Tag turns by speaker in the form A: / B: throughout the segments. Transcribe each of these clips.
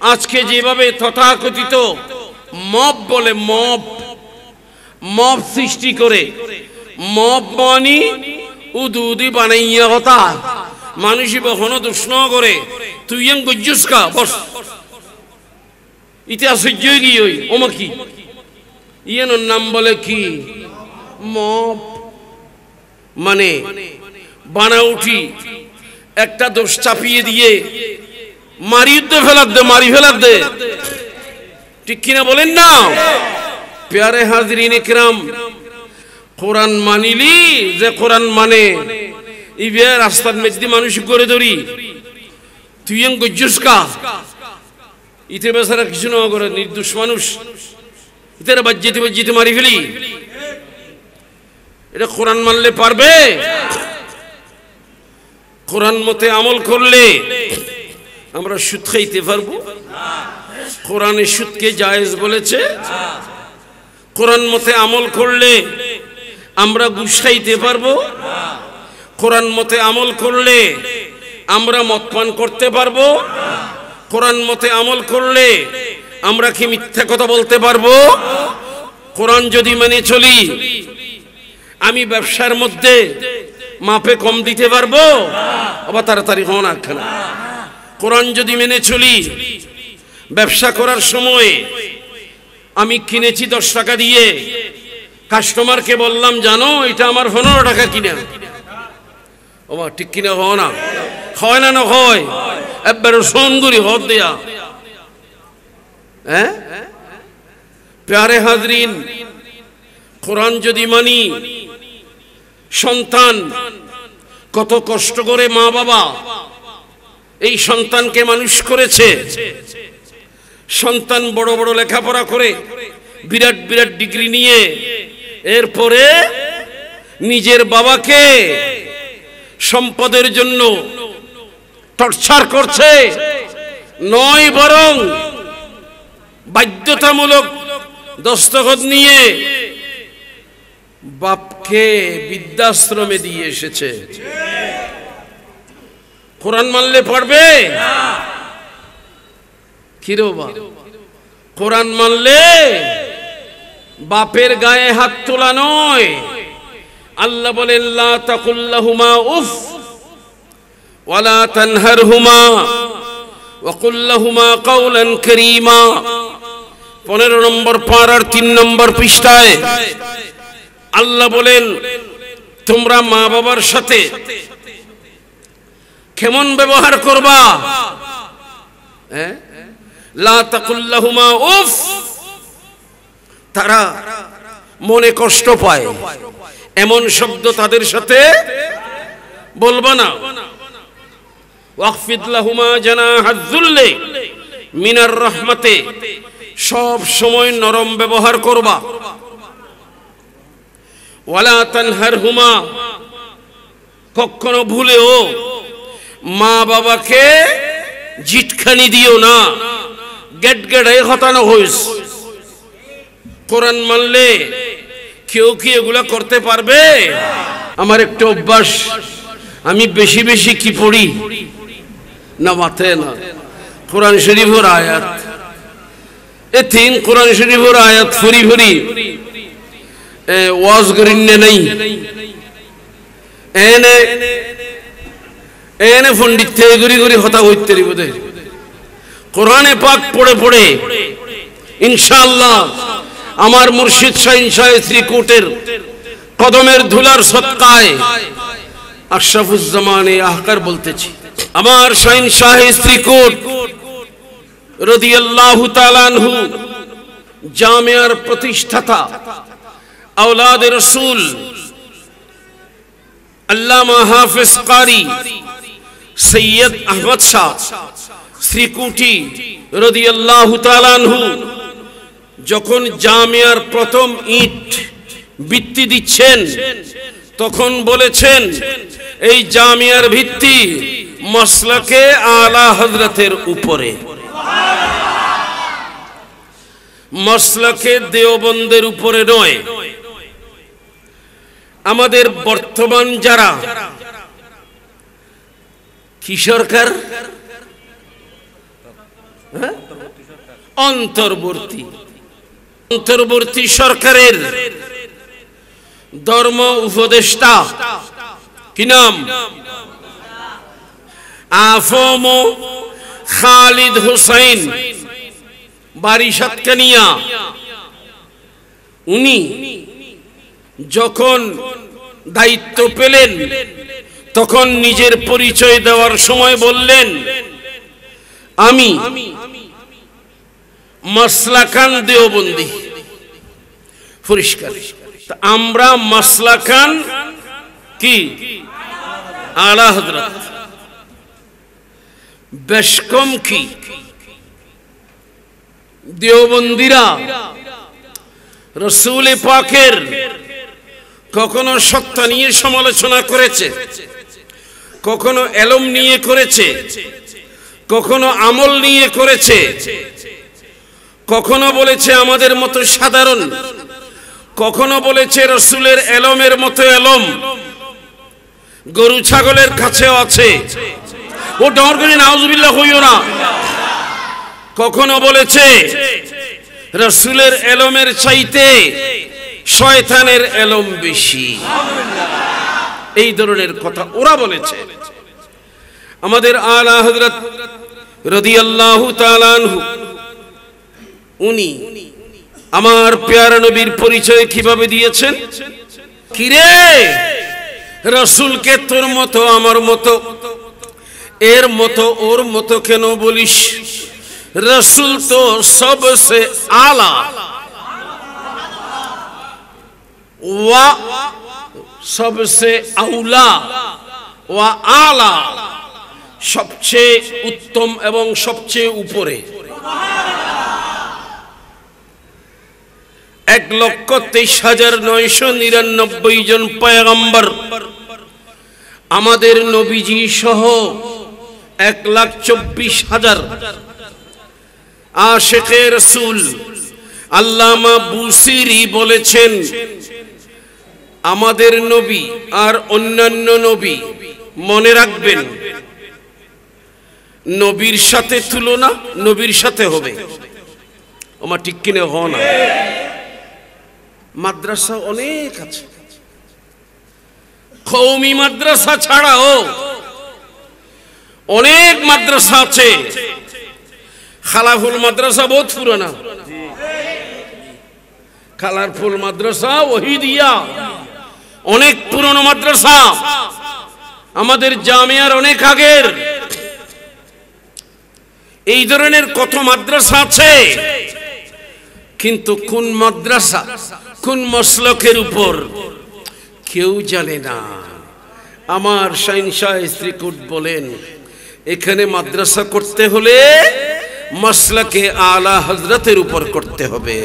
A: আজকে যেভাবে তথাকথিত মব বলে, মব সৃষ্টি করে, মব মানি উদুদি বানাইয়া কথা মানুষ কখনো দুষ্ণ করে, তুই গজ্জুস কা বস ইতিহাস গিয়ে ওমা কি ইয়ানোর নাম বলে কি মব, মানে বানা উঠি একটা দোষ চাপিয়ে দিয়ে মারি ফেলার দে, ঠিক কিনা বলেন না? প্যারে হাজরিন ইকরাম, কোরআন মানিলি যে কোরআন মানে ইবে রাস্তার মধ্যে মানুষ করে ধরি, তুই গজ্জুস কা ইতে বেচারা কিছু না করে, নির্দোষ মানুষ ইতারা বাজ্যিতে মারি ফেলি। এটা কোরআন মানলে পারবে? কোরআন মতে আমল করলে আমরা সুদ খাইতে পারবো? কোরআনে সুদকে জায়েজ বলেছে। কোরআন মতে আমল করলে আমরা ঘুষ খাইতে পারবো? কোরআন মতে আমল করলে আমরা মদ পান করতে পারবো? কোরআন মতে আমল করলে আমরা কি মিথ্যা কথা বলতে পারবো? কোরআন যদি মেনে চলি আমি ব্যবসার মধ্যে মাপে কম দিতে পারবো? আবার তাড়াতাড়ি হন একখানা। কোরআন যদি মেনে চলি ব্যবসা করার সময় আমি কিনেছি 10 টাকা দিয়ে, কাস্টমারকে বললাম জানো এটা আমার 15 টাকা কিনা, ও ঠিক কিনা হয় না? হয় না? হয় একবারে সোনগুড়ি হদ দেয়া। হ্যাঁ প্যারে হাজরিন, কোরআন যদি মানি, সন্তান কত কষ্ট করে মা বাবা এই সন্তানকে মানুষ করেছে, সন্তান বড় বড় লেখাপড়া করে বিরাট বিরাট ডিগ্রি নিয়ে এরপরে নিজের বাবাকে সম্পদের জন্য টর্চার করছে, নয় বরং বাধ্যতামূলক দস্তখত নিয়ে বাপকে বৃদ্ধাশ্রমে দিয়ে এসেছে। কোরআন মানলে পারবে? কিরে বাবা, কোরআন মানলে বাপের গায়ে হাত তোলা নয়। আল্লাহ বলেন লা তাকুল লাহুমা উফ ওয়ালা তানহারহুমা ওয়া কুল লাহুমা কাওলান কারীমা। 15 নম্বর পারার 3 নম্বর পৃষ্ঠায় আল্লাহ বলেন তোমরা মা বাবার সাথে কেমন ব্যবহার করবা? লা তাকুল লাহুমা উফ, তারা মনে কষ্ট পায় এমন শব্দ তাদের সাথে বলবা না। ওয়াকফিদ লাহুমা জানাহাজ যুল্লি মিনার রাহমাতে, সব সময় নরম ব্যবহার করবা। ওয়ালা তানহারহুমা, কখনো ভুলেও মা বাবাকে জিটখানি দিও না, গেটগেটাই হতানো হইস। কোরআন মানলে কেউ কি এগুলা করতে পারবে? আমার একটা অভ্যাস, আমি বেশি বেশি কি পড়ি না মাথায় না কোরআন শরীফের আয়াত, এ 3 কোরআন শরীফের আয়াত ফুরি ফুরি ওয়াজ করিনে নাই, এনে এনে পণ্ডিত থেকে গুরি গুরি হতা হইতে বোধ কোরআনে পাক পড়ে পড়ে ইনশাআল্লাহ আমার মুর্শিদ শাহিন শাহ শ্রীকোটের কদমের ধুলার সৎকায় আশরাফুজ্জামানে আহকার বলতেছি, আমার শাহিন শাহ শ্রীকোট রাদিয়াল্লাহু তাআলা আনহু জামিয়ার প্রতিষ্ঠাতা আওলাদে রাসূল আল্লামা হাফেজ কারি সৈয়দ আহমদ শাহ শ্রীকুটি রাদিয়াল্লাহু তাআলা আনহু যখন জামিয়ার প্রথম ইট ভিত্তি দিচ্ছেন তখন বলেছেন এই জামিয়ার ভিত্তি মাসলাকে আলা হযরতের উপরে, মাসলাকে দেওবন্দের উপরে নয়। আমাদের বর্তমান যারা কি সরকার অন্তর্বর্তী সরকারের ধর্ম উপদেষ্টা কি নাম? আফম খালিদ হুসাইন, বাড়ি সাতকানিয়া। উনি যখন দায়িত্ব পেলেন তখন নিজের পরিচয় দেওয়ার সময় বললেন, আমি মাসলাকান দেওবন্দি। পরিষ্কার। আমরা মাসলাকান কি? আলা হযরত। বেশকম কি? দেওবন্দিরা রাসূল পাকের কখনো সত্তা নিয়ে সমালোচনা করেছে, কখনো এলম নিয়ে করেছে, কখনো আমল নিয়ে করেছে, কখনো বলেছে আমাদের মতো সাধারণ, কখনো বলেছে রাসূলের এলমের মতো এলম গরু ছাগলের কাছেও আছে। ও ডর করে নাউজুবিল্লাহ হইও না। কখনো বলেছে রাসূলের এলমের চাইতে শয়তানের এলম বেশি। এই ধরনের কথা ওরা বলেছে। আমাদের আলা হযরত রাদিয়াল্লাহু তাআলা আনহু, উনি আমার প্যারা নবীর পরিচয় কিভাবে দিয়েছেন? কিরে রাসূলকে তোর মতো আমার মতো এর মতো ওর মতো কেন বলিস? রাসূল তো সবসে আলা ওয়া সবসে আউলা ওয়া আলা, সবচেয়ে উত্তম এবং সবচেয়ে উপরে। 1,23,999 জন পয়গম্বর, আমাদের নবীজি সহ 1,24,000 আশিকে রাসূল। আল্লামা বুসিরি বলেছেন, আমাদের নবী আর অন্যান্য নবী, মনে রাখবেন, নবীর সাথে তুলনা নবীর সাথে হবে। আমার ঠিক কিনে হ না? মাদ্রাসা অনেক আছে, কওমি মাদ্রাসা ছাড়াও অনেক মাদ্রাসা আছে। খালাফুল মাদ্রাসা বহুত পুরানা, কালারফুল মাদ্রাসা ওহিদিয়া অনেক পুরনো মাদ্রাসা, আমাদের জামিয়ার অনেক আগের। এই ধরনের কত মাদ্রাসা আছে, কিন্তু কোন মাদ্রাসা কোন মসলকের উপর কেউ জানে না। আমার শাহিনশাহ স্ত্রীকুট বলেন, এখানে মাদ্রাসা করতে হলে মাসলাকে আলা হযরতের উপর করতে হবে।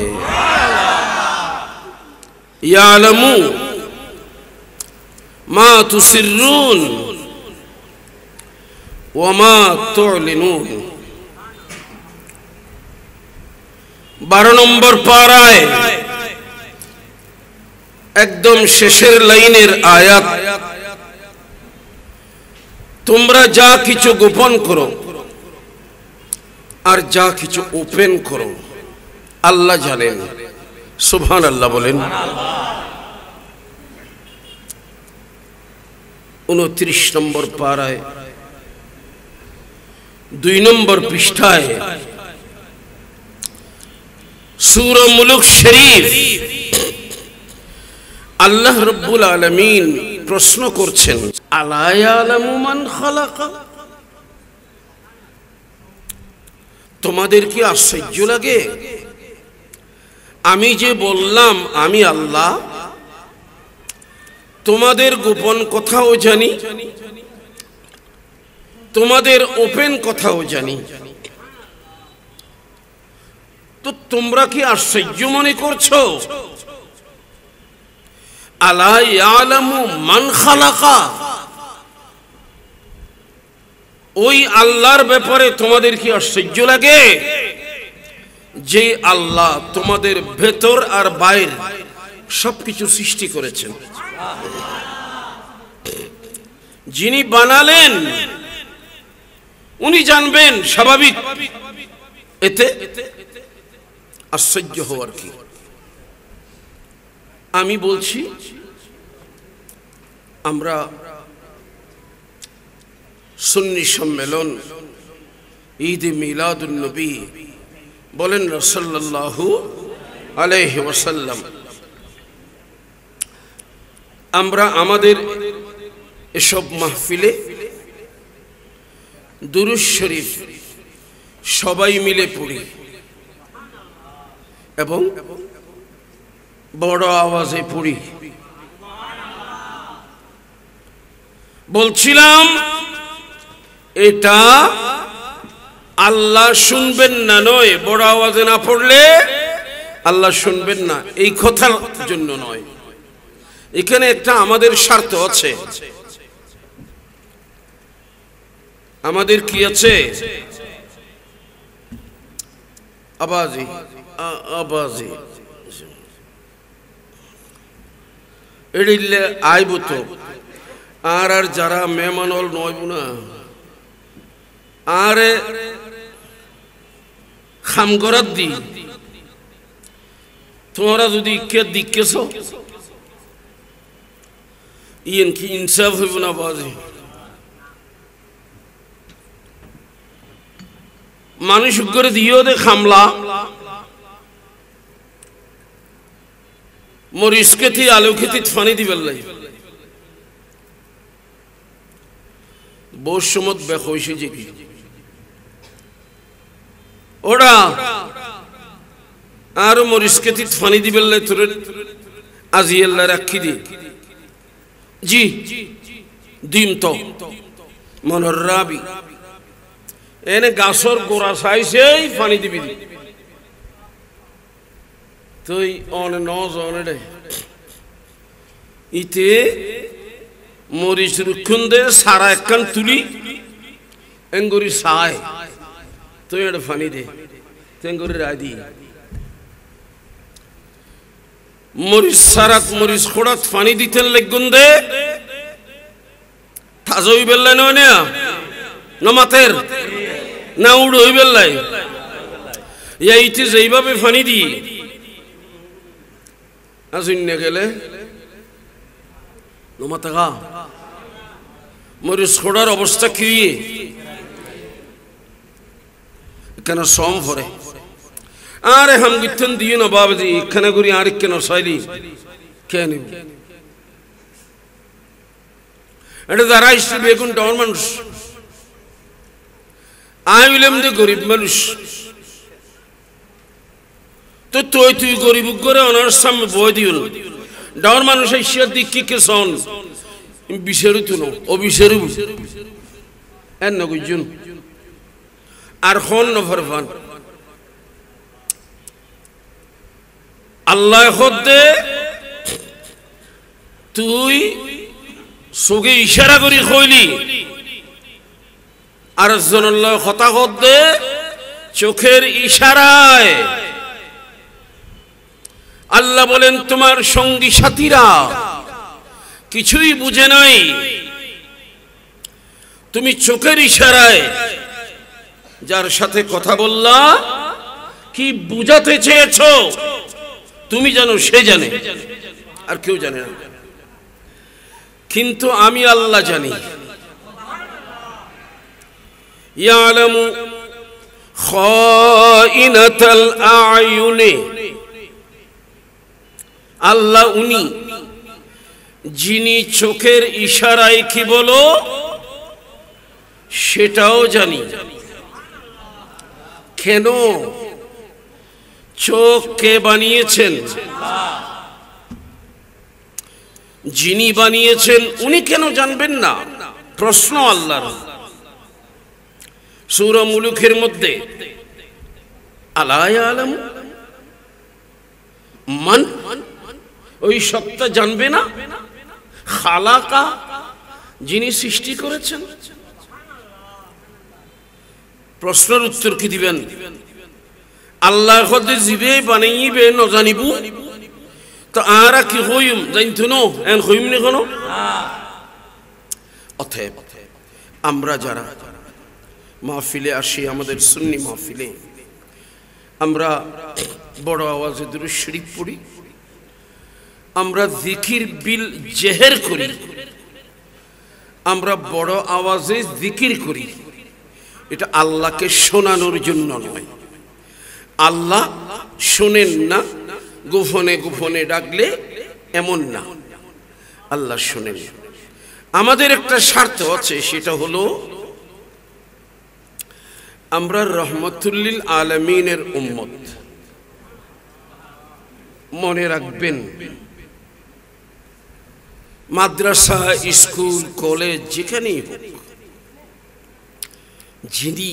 A: ইয়ালামু মা তুসিররুন ওয়া মা তু'লিনুন। 12 নম্বর পারায় একদম শেষের লাইনের আয়াত, তোমরা যা কিছু গোপন করো আর যা কিছু ওপেন করো আল্লাহ জানেন। সুবহানাল্লাহ বলেন। 29 নম্বর পারায় 2 নম্বর পৃষ্ঠায় সূরা মুলক শরীফ আল্লাহ রাব্বুল আলামিন প্রশ্ন করছেন, আলা ইয়ালামু মান খালাকা। তোমাদের কি আশ্চর্য লাগে? আমি যে বললাম আমি আল্লাহ, তোমাদের গোপন কথাও জানি, তোমাদের ওপেন কথাও জানি, তো তোমরা কি আশ্চর্য মনে করছো? আলা ইয়ালামু মান খালাকা, ওই আল্লাহর ব্যাপারে তোমাদের কি আশ্চর্য লাগে? যে আল্লাহ তোমাদের ভেতর আর বাইর সবকিছু সৃষ্টি করেছেন, যিনি বানালেন উনি জানবেন। স্বাভাবিক এতে আশ্চর্য হওয়ার কি? আমি বলছি আমরা সুন্নি সম্মেলন ঈদ মিলাদুন নবী বলেন সাল্লাল্লাহু আলাইহি ওয়াসাল্লাম, আমরা আমাদের এসব মাহফিলে দুরূদ শরীফ সবাই মিলে পড়ি এবং বড় আওয়াজে পড়ি। বলছিলাম এটা আল্লাহ শুনবেন না নয়, বড় আওয়াজে না পড়লে আল্লাহ শুনবেন না এই কথার জন্য নয়, এখানে একটা আমাদের স্বার্থ আছে। আমাদের কি আছে? আবাজি আবাজি এড়িলে আইব তো আর আর যারা মেহমানল নইব না আরে খাম করার দি তোমরা যদি কে দিকেছ ইয়েন কি ইনসাফ হইব না? বাজি মানুষ করে দিও দে খামলা মরিচ খেতি আলু খেতি ফানি দিবেন লাই বহুত সমত বেক হয়েছে যে কি ওরা আর মরিচ খেতি ফানি দিবেন লাই তোর আজি আল্লাহ রাখি দি জি ডিম তো মনোর রাবি এনে গাছর গোড়া চাইছেই পানি দিবি তুই অনে নজনে ইতে মরিচ রুক্ষণ দে সারা একখান তুলি এঙ্গুরি চায় তুই এটা পানি দে তেঙ্গুরি রায় দি মরিচ সারাত মরিচ খোড়াত পানি দিতে লেগুন দে তাজা হই বেললাই নয় না নমাতের না উড় হই বেললাই এইটি যেইভাবে পানি দিই আসুন গেলে নমাতাগা মরিচ খোড়ার অবস্থা কি কেন সম ভরে আরে হাম গিথন দিও না বাবাজি এখানে করি আর কেন সাইলি কেন এটা যারা ইসে বেগুন টাউন মানুষ আই উইলাম দে গরিব মানুষ তো তুই গরিব করে ওনার সামনে বই দিও ডাউন মানুষ ইসিয়ার দিক কি কে সন বিশেরু তুনো ও বিশেরু এন না গুজন আর খন নফরফান আল্লাহ খদ্দে তুই সোগে ইশারা করি কইলি আর জনল্লাহ কথা খদ্দে চোখের ইশারায় আল্লাহ বলেন তোমার সঙ্গী সাথীরা কিছুই বুঝে নাই, তুমি চোখের ইশারায় যার সাথে কথা বললা কি বুঝাতে চেয়েছো তুমি জানো, সে জানে আর কেউ জানে না, কিন্তু আমি আল্লাহ জানি। ইয়ালামু খাইনাতাল আয়ুনি, আল্লাহ উনি যিনি চোখের ইশারায় কি বলো সেটাও জানি। কেন? চোখ কে বানিয়েছেন? যিনি বানিয়েছেন উনি কেন জানবেন না? প্রশ্ন আল্লাহর। সূরা মুলুকের মধ্যে আলা ইয়ালামু মান, ওই সত্তা জানবে না? খালাকা, যিনি সৃষ্টি করেছেন। প্রশ্নের উত্তর কি দিবেন? আল্লাহ খোদে জিবে বানাইবে ন জানিবু তো আরা কি হইম জানতো না এন হইম নি কোন। অতএব আমরা যারা মাহফিলে আসি, আমাদের সুন্নি মাহফিলে আমরা বড় আওয়াজে দুরূদ শরীফ পড়ি, আমরা জিকির বিল জেহের করি, আমরা বড় আওয়াজে জিকির করি। এটা আল্লাহকে শোনানোর জন্য নয়। আল্লাহ শোনেন না গোপনে গোপনে ডাকলে, এমন না। আল্লাহ শোনেন। আমাদের একটা স্বার্থ আছে, সেটা হলো আমরা রহমতুল্লিল আলামিনের উম্মত। মনে রাখবেন, মাদ্রাসা, স্কুল, কলেজ যেখানেই হোক, যিনি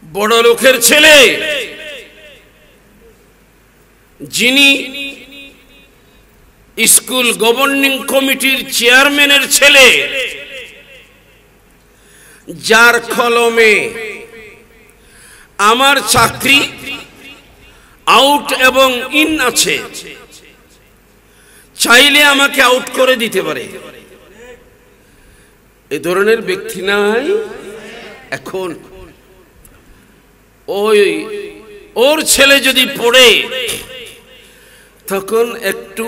A: বড় লোকের ছেলে, যিনি স্কুল গভর্নিং কমিটির চেয়ারম্যানের ছেলে, যার কলমে আমার চাকরি আউট এবং ইন আছে, চাইলে আমাকে আউট করে দিতে পারে, এই ধরনের ব্যক্তি নাই এখন। ওর ছেলে যদি পড়ে, তখন একটু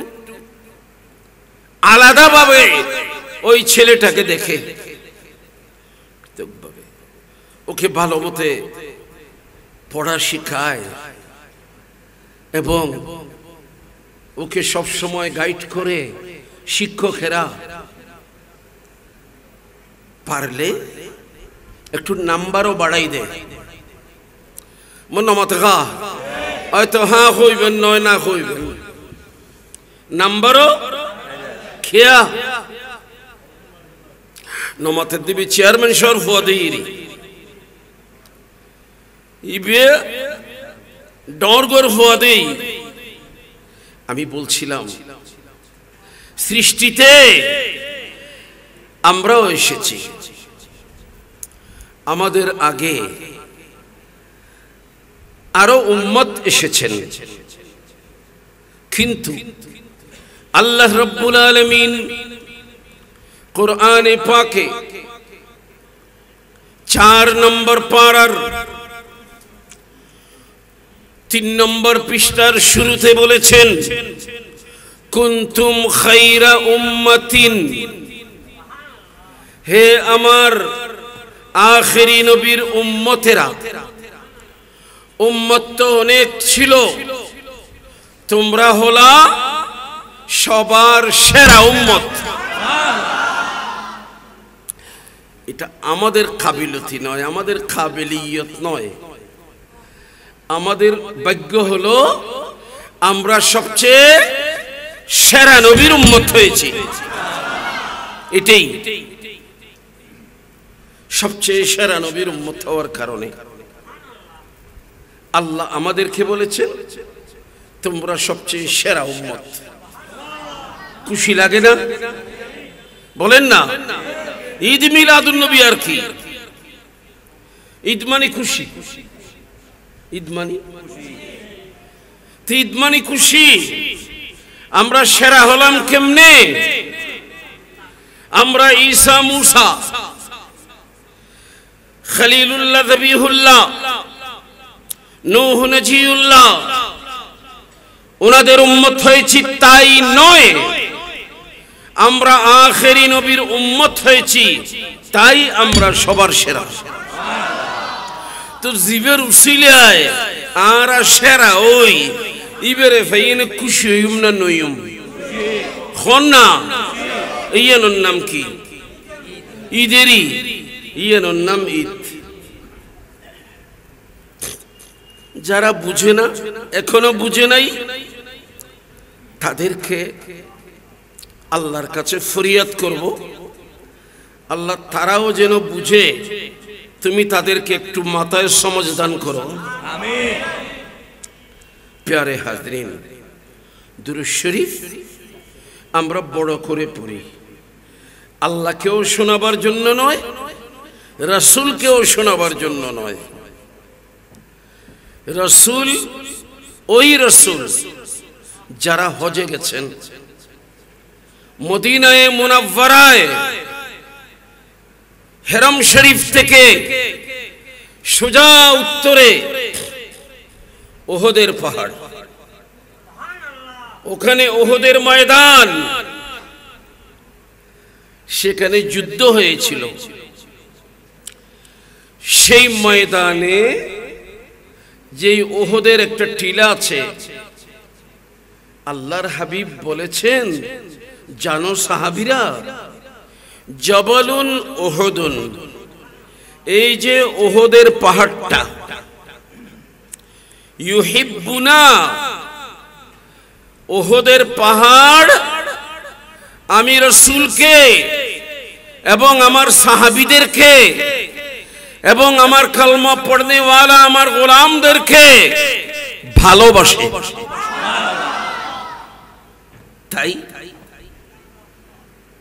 A: আলাদাভাবে ওই ছেলেটাকে দেখে, ওকে ভালো মতে পড়া শিখায় এবং ওকে সব সময় গাইড করে শিক্ষকেরা। পারলে একটু নাম্বারও বাড়াই দেয়। মনমাতগা হয়তো হ্যাঁ হইবেন, নয় না হইবেন, নাম্বারও খেয়া নমাতের দিবি চেয়ারম্যান সর ফুয়াদিরি ইবে ডরগর ফুয়াদি। আমি বলছিলাম, সৃষ্টিতে আমরাও এসেছি, আমাদের আগে আরো উম্মত এসেছেন, কিন্তু আল্লাহ রাব্বুল আলামিন কুরআনে পাকে 4 নম্বর পারার 3 নম্বর পৃষ্ঠার শুরুতে বলেছেন, কুনতুম খায়রা উম্মাতিন, হে আমার আখেরি নবীর উম্মতেরা। উম্মত তো অনেক ছিল, তোমরা হলা সবার সেরা উম্মত। এটা আমাদের কাবিলতি নয়, আমাদের কাবিলিয়ত নয়, আমাদের ভাগ্য হলো আমরা সবচেয়ে সেরা নবীর উম্মত হয়েছি। এটাই সবচেয়ে সেরা নবীর উম্মত হওয়ার কারণে আল্লাহ আমাদেরকে বলেছেন, তোমরা সবচেয়ে সেরা উম্মত। খুশি লাগে না? বলেন না। ঈদ মিলাদুন নবী আর কি? ঈদ মানে খুশি, ঈদ মানে খুশি। আমরা সেরা হলাম কেমনে? আমরা ঈসা, মুসা, খলিলুল্লাহ, দবিহুল্লাহ, নূহ, নজিউল্লাহ, ওনাদের উম্মত হয়েছি তাই নয়, আমরা আখেরি নবীর উম্মত হয়েছি তাই আমরা সবার সেরা। তো জীবের উসিলায় আর সেরা ওই ইবেরে ফাইনে খুশি হইম না নইম খন না। ইয়ানোর নাম কি? ঈদেরই ইয়ানোর নাম ঈদ। যারা বুঝে না, এখনো বুঝে নাই, তাদেরকে আল্লাহর কাছে ফরিয়াদ করব, আল্লাহ তারাও যেন বুঝে, তুমি তাদেরকে একটু মাথায় সমঝ দান করো। আমিন। প্যারে হাজরিন, দুরূদ শরীফ আমরা বড় করে পড়ি, আল্লাহকেও শোনাবার জন্য নয়, রাসূলকেও শোনাবার জন্য নয়। রাসূল ওই রাসূল যারা হজে গেছেন, মদিনায়ে মুনাওয়ারায় হেরাম শরীফ থেকে সোজা উত্তরে ওহদের পাহাড়, ওখানে ওহদের ময়দান, সেখানে যুদ্ধ হয়েছিল। সেই ময়দানে যেই ওহদের একটা টিলা আছে, আল্লাহর হাবিব বলেছেন, জানো সাহাবীরা, জবালুন ওহদুন, এই যে ওহদের পাহাড়টা, ইউহিব্বুনা, ওহদের পাহাড় আমি রাসূলকে এবং আমার সাহাবীদেরকে এবং আমার কালমা পড়নেওয়ালা আমার গোলামদেরকে ভালোবাসে। তাই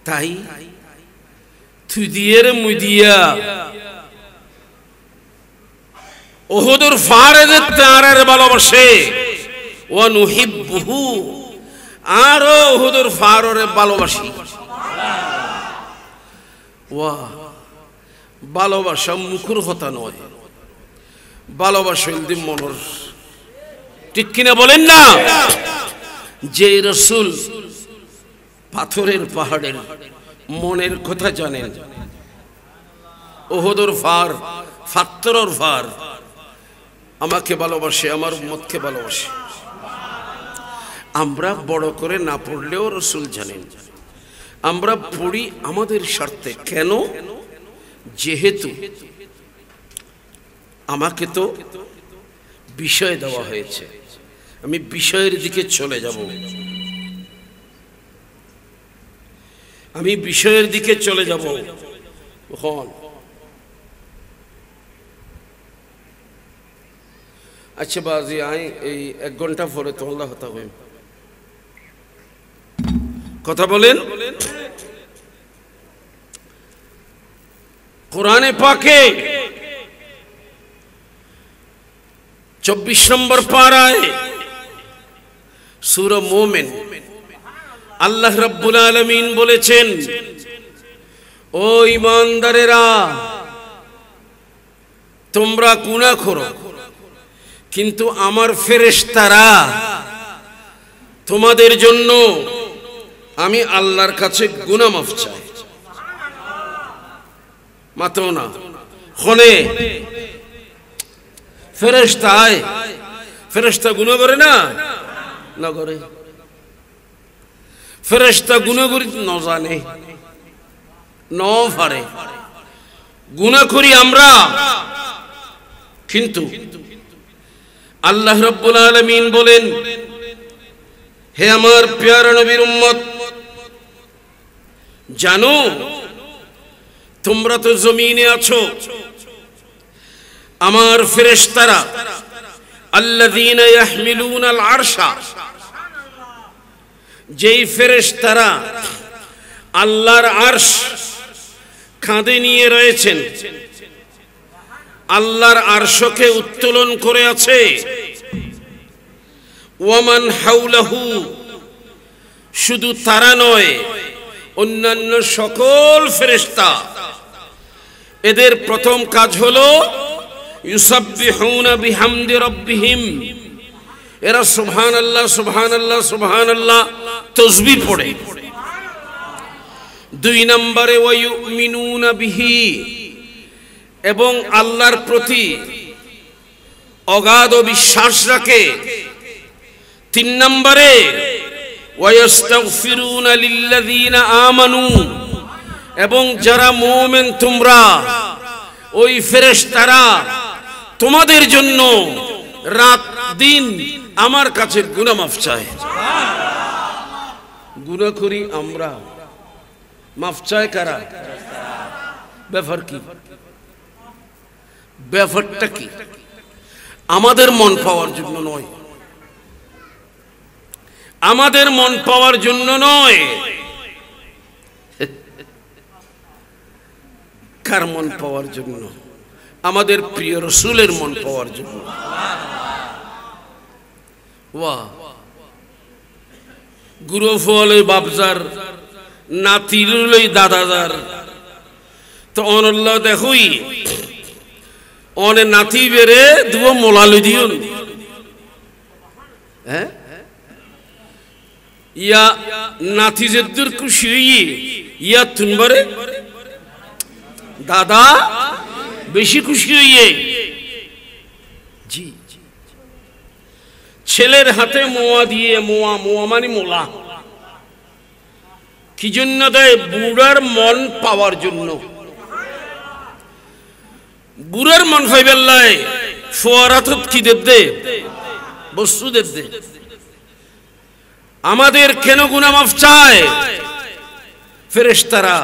A: তাই থুদিয়ের মুদিয়া ওহদের ফারেদের তারার ভালোবাসে, ওয়া নুহিব্বুহু, আর ওহদের ফাররে ভালোবাসি। ওয়া ভালোবাসা মুখের কথা নয়, ভালোবাসা মনের, ঠিক কিনা বলেন না? যে রাসূল পাথরের পাহাড়ের মনের কথা জানেন, ওহদের ফার, ফাত্তরের ফার আমাকে ভালোবাসে, আমার উম্মতকে ভালোবাসে। আমরা বড় করে না পড়লেও রাসূল জানেন, আমরা পড়ি আমাদের স্বার্থে। কেন? যেহেতু আমাকে তো বিষয় দেওয়া হয়েছে, আমি বিষয়ের দিকে চলে যাব, আমি বিষয়ের দিকে চলে যাব। আচ্ছা বাজি আই, এই 1 ঘন্টা পরে তো আল্লাহ কথা বলেন। কোরআনে পাকে 24 নম্বর পারায় সূরা মুমিন আল্লাহ রাব্বুল আলামিন বলেছেন, ও ঈমানদারেরা, তোমরা গুনাহ করো, কিন্তু আমার ফেরেশতারা তোমাদের জন্য আমি আল্লাহর কাছে গুনাহ মাফ চাই। মাত্র না খনে ফেরেশতায়, ফেরেশতা গুনাহ করে না, না করে। ফেরেশতা গুনাহ করি ন জানে, ন পারে, গুনাহ করি আমরা। কিন্তু আল্লাহ রাব্বুল আলামিন বলেন, হে আমার প্যারা নবীর উম্মত, জানো তোমরা তো জমিনে আছো, আমার ফেরেশতারা আল্লাযীনা ইয়াহমিলুনাল আরশা, যেই ফেরেশতারা আল্লাহর আরশ কাঁধে নিয়ে রয়েছেন, আল্লাহর আরশকে উত্তোলন করে আছে। ওয়ামান হাওলাহু, শুধু তারা নয়, অন্যান্য সকল ফেরেশতা, এদের প্রথম কাজ হলো ইউসাব্বিহুনা বিহামদি রাব্বিহিম, এরা সুবহানাল্লাহ সুবহানাল্লাহ সুবহানাল্লাহ তাসবিহ পড়ে। 2 নম্বরে ওয়া ইউমিনুনা বিহি, এবং আল্লাহর প্রতি অগাধ বিশ্বাস রাখে। 3 নম্বরে ওয়া ইস্তাগফিরুনা লিল্লাযীনা আমানু, এবং যারা মুমিন তোমরা, ওই ফেরেশতারা তোমাদের জন্য রাত দিন আমার কাছে গুনাহ মাফ চায়। গুনাহ করি আমরা, মাফ চায় কারা? ব্যাপার কি? ব্যাপারটা কি? আমাদের মন পাওয়ার জন্য নয়, আমাদের মন পাওয়ার জন্য নয়। কার মন পাওয়ার জন্য? আমাদের প্রিয় রাসূলের মন পাওয়ার জন্য। ওয়াহ, গুরু ফলে বাপজার, নাতিরুলই দাদাজার, তো অনল্লাহ দেখুই অনে নাতি বেড়ে দুও মোলালু দিও, হ্যাঁ ইয়া নাতিজেদ্দুর খুশি হইয়ে ইয়া তুনবারে দাদা বেশি খুশি হইয়ে জি ছেলের হাতে মোয়া দিয়ে মোয়া মানে মোলা কি জন্য দেয় বুড়ার মন পাওয়ার জন্য বুড়ার মন ফাইবেল্লায় ফোয়ারাত কি দে বস্তু দে আমাদের কেন গুনাহ মাফ চায় ফেরেশতারা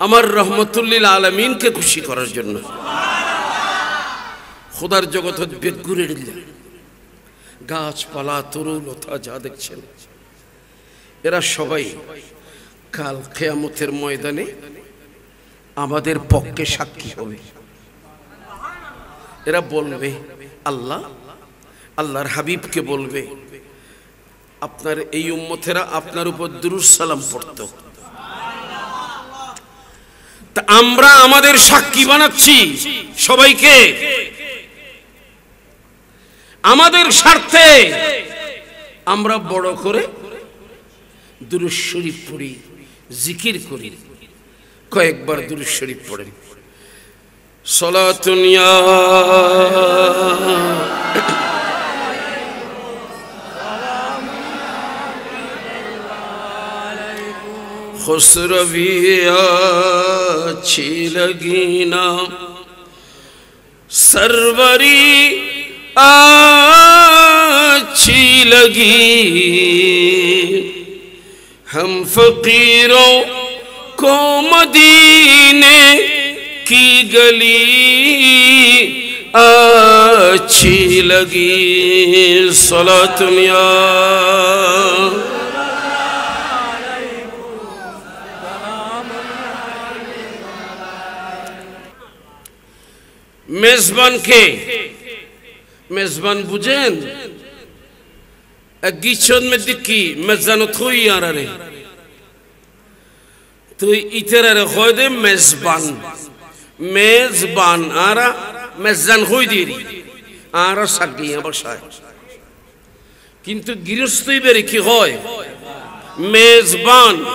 A: আমার রহমতুল্লিল আলামিনকে খুশি করার জন্য খোদার জগৎ বেদ ঘুরে দিলেন গাছপালা তরুলতা যা দেখছেন এরা সবাই কাল কিয়ামতের ময়দানে আমাদের পক্ষে সাক্ষী হবে এরা বলবে আল্লাহ আল্লাহর হাবিবকে বলবে আপনার এই উম্মতেরা আপনার উপর দুরূদ সালাম পড়তো তা আমরা আমাদের সাক্ষী বানাচ্ছি সবাইকে আমাদের স্বার্থে আমরা বড় করে দুরূদ শরীফ পড়ি জিকির করি কয়েকবার দুরূদ শরীফ পড়েন সালাতুন ইয়া खुसरवी अच्छी लगी ना सरवरी अच्छी लगी हम फकीरों को मदीने की गली अच्छी लगी सलातुन या मेजबान के मेजबान बुझेन अगीचन में दिक्की मेजबान थोई आ रहे तो इतने रहे खोए दे मेजबान मेजबान आरा मेजबान खोई देरी आरा सगियां बशाय किंतु गिरस्ती बेरी की खोए मेजबान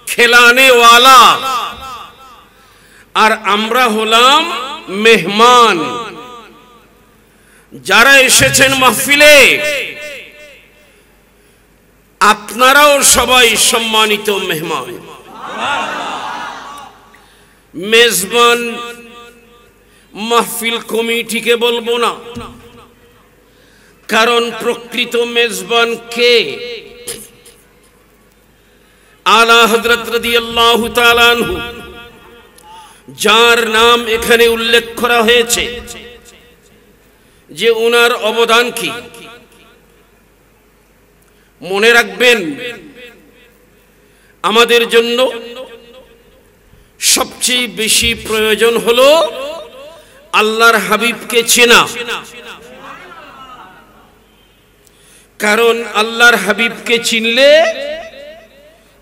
A: खिलाने वाला और अम्रा हुलाम मेहमान যারা এসেছেন মাহফিলে আপনারাও সবাই সম্মানিত মেহমান মেজবান মাহফিল কমিটিকে বলবো না কারণ প্রকৃত মেজবান কে আলা হযরত রাদিয়াল্লাহু তাআলা আনহু যার নাম এখানে উল্লেখ করা হয়েছে যে উনার অবদান কি মনে রাখবেন আমাদের জন্য সবচেয়ে বেশি প্রয়োজন হলো আল্লাহর হাবিবকে চেনা কারণ আল্লাহর হাবিবকে চিনলে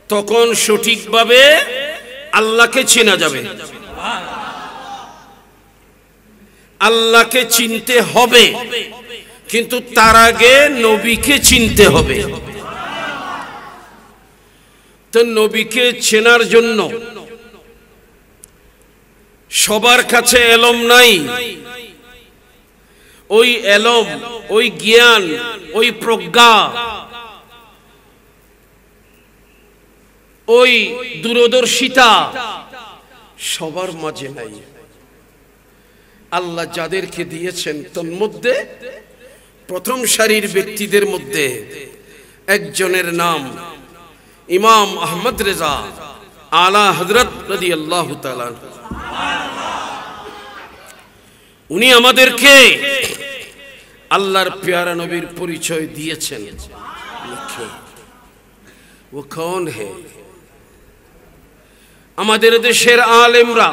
A: তখন সঠিকভাবে আল্লাহকে চেনা যাবে আল্লাহকে চিনতে হবে কিন্তু তার আগে নবীকে চিনতে হবে তো নবীকে চেনার জন্য সবার কাছে এলম নাই ওই এলম ওই জ্ঞান ওই প্রজ্ঞা ওই দূরদর্শিতা সবার মাঝে নাই আল্লাহ যাদেরকে দিয়েছেন তার মধ্যে প্রথম সারির ব্যক্তিদের মধ্যে একজনের নাম ইমাম আহমদ রেজা আলা হযরত রাদিয়াল্লাহু তাআলা উনি আমাদেরকে আল্লাহর প্যারা নবীর পরিচয় দিয়েছেন লিখে ও কোন হে আমাদের দেশের আলেমরা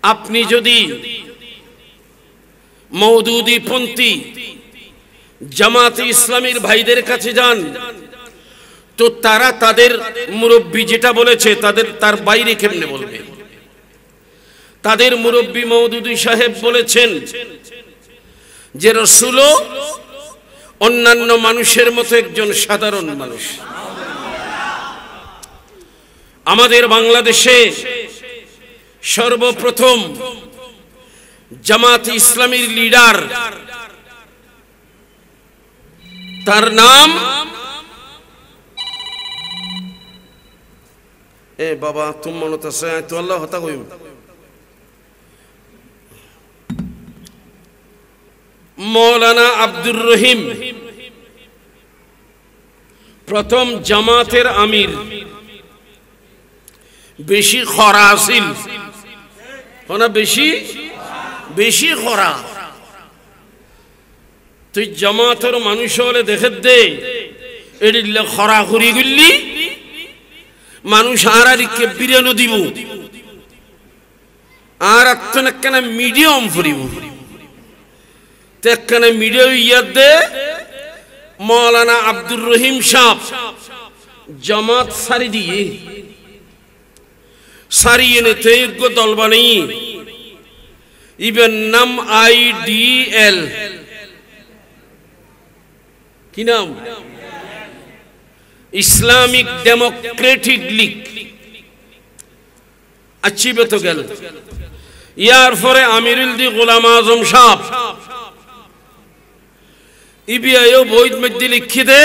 A: আপনি যদি মওদুদি পন্থী জামাতে ইসলামীর ভাইদের কাছে যান তো তারা তাদের মুরব্বি যেটা বলেছে তার বাইরে কেমনে বলবে তাদের মুরব্বি মওদুদি সাহেব বলেছেন যে রাসূলও অন্যান্য মানুষের মতো একজন সাধারণ মানুষ। আমাদের বাংলাদেশে সর্বপ্রথম জামাত ইসলামীর লিডার, তার নাম বাবা তুমি মনত আছে তো আল্লাহ হতা কইম মৌলানা আব্দুর রহিম প্রথম জামাতের আমির। বেশি খরা আসিল না, বেশি খরা। তুই জামাতের মানুষ হলে দেখে দে এডিলে খরা করি গলি মানুষ আর আরিকে বিরিয়ানি দিব আর আত্মনাকানা মিডিয়াম ফুরিব তেকানা মিডিয়া ইয়াদ দে মৌলানা আব্দুর রহিম সাহেব জামাত সারি দিয়ে সারিয়ে নিতে দল বানিয়ে ইবেন নাম IDL কি নাম ইসলামিক ডেমোক্রেটিক লীগ। अच्छी बात हो गल यार फरे आमिरुल दी गुलाम आजम साहब इबियायो বইত মধ্যে লিখি দে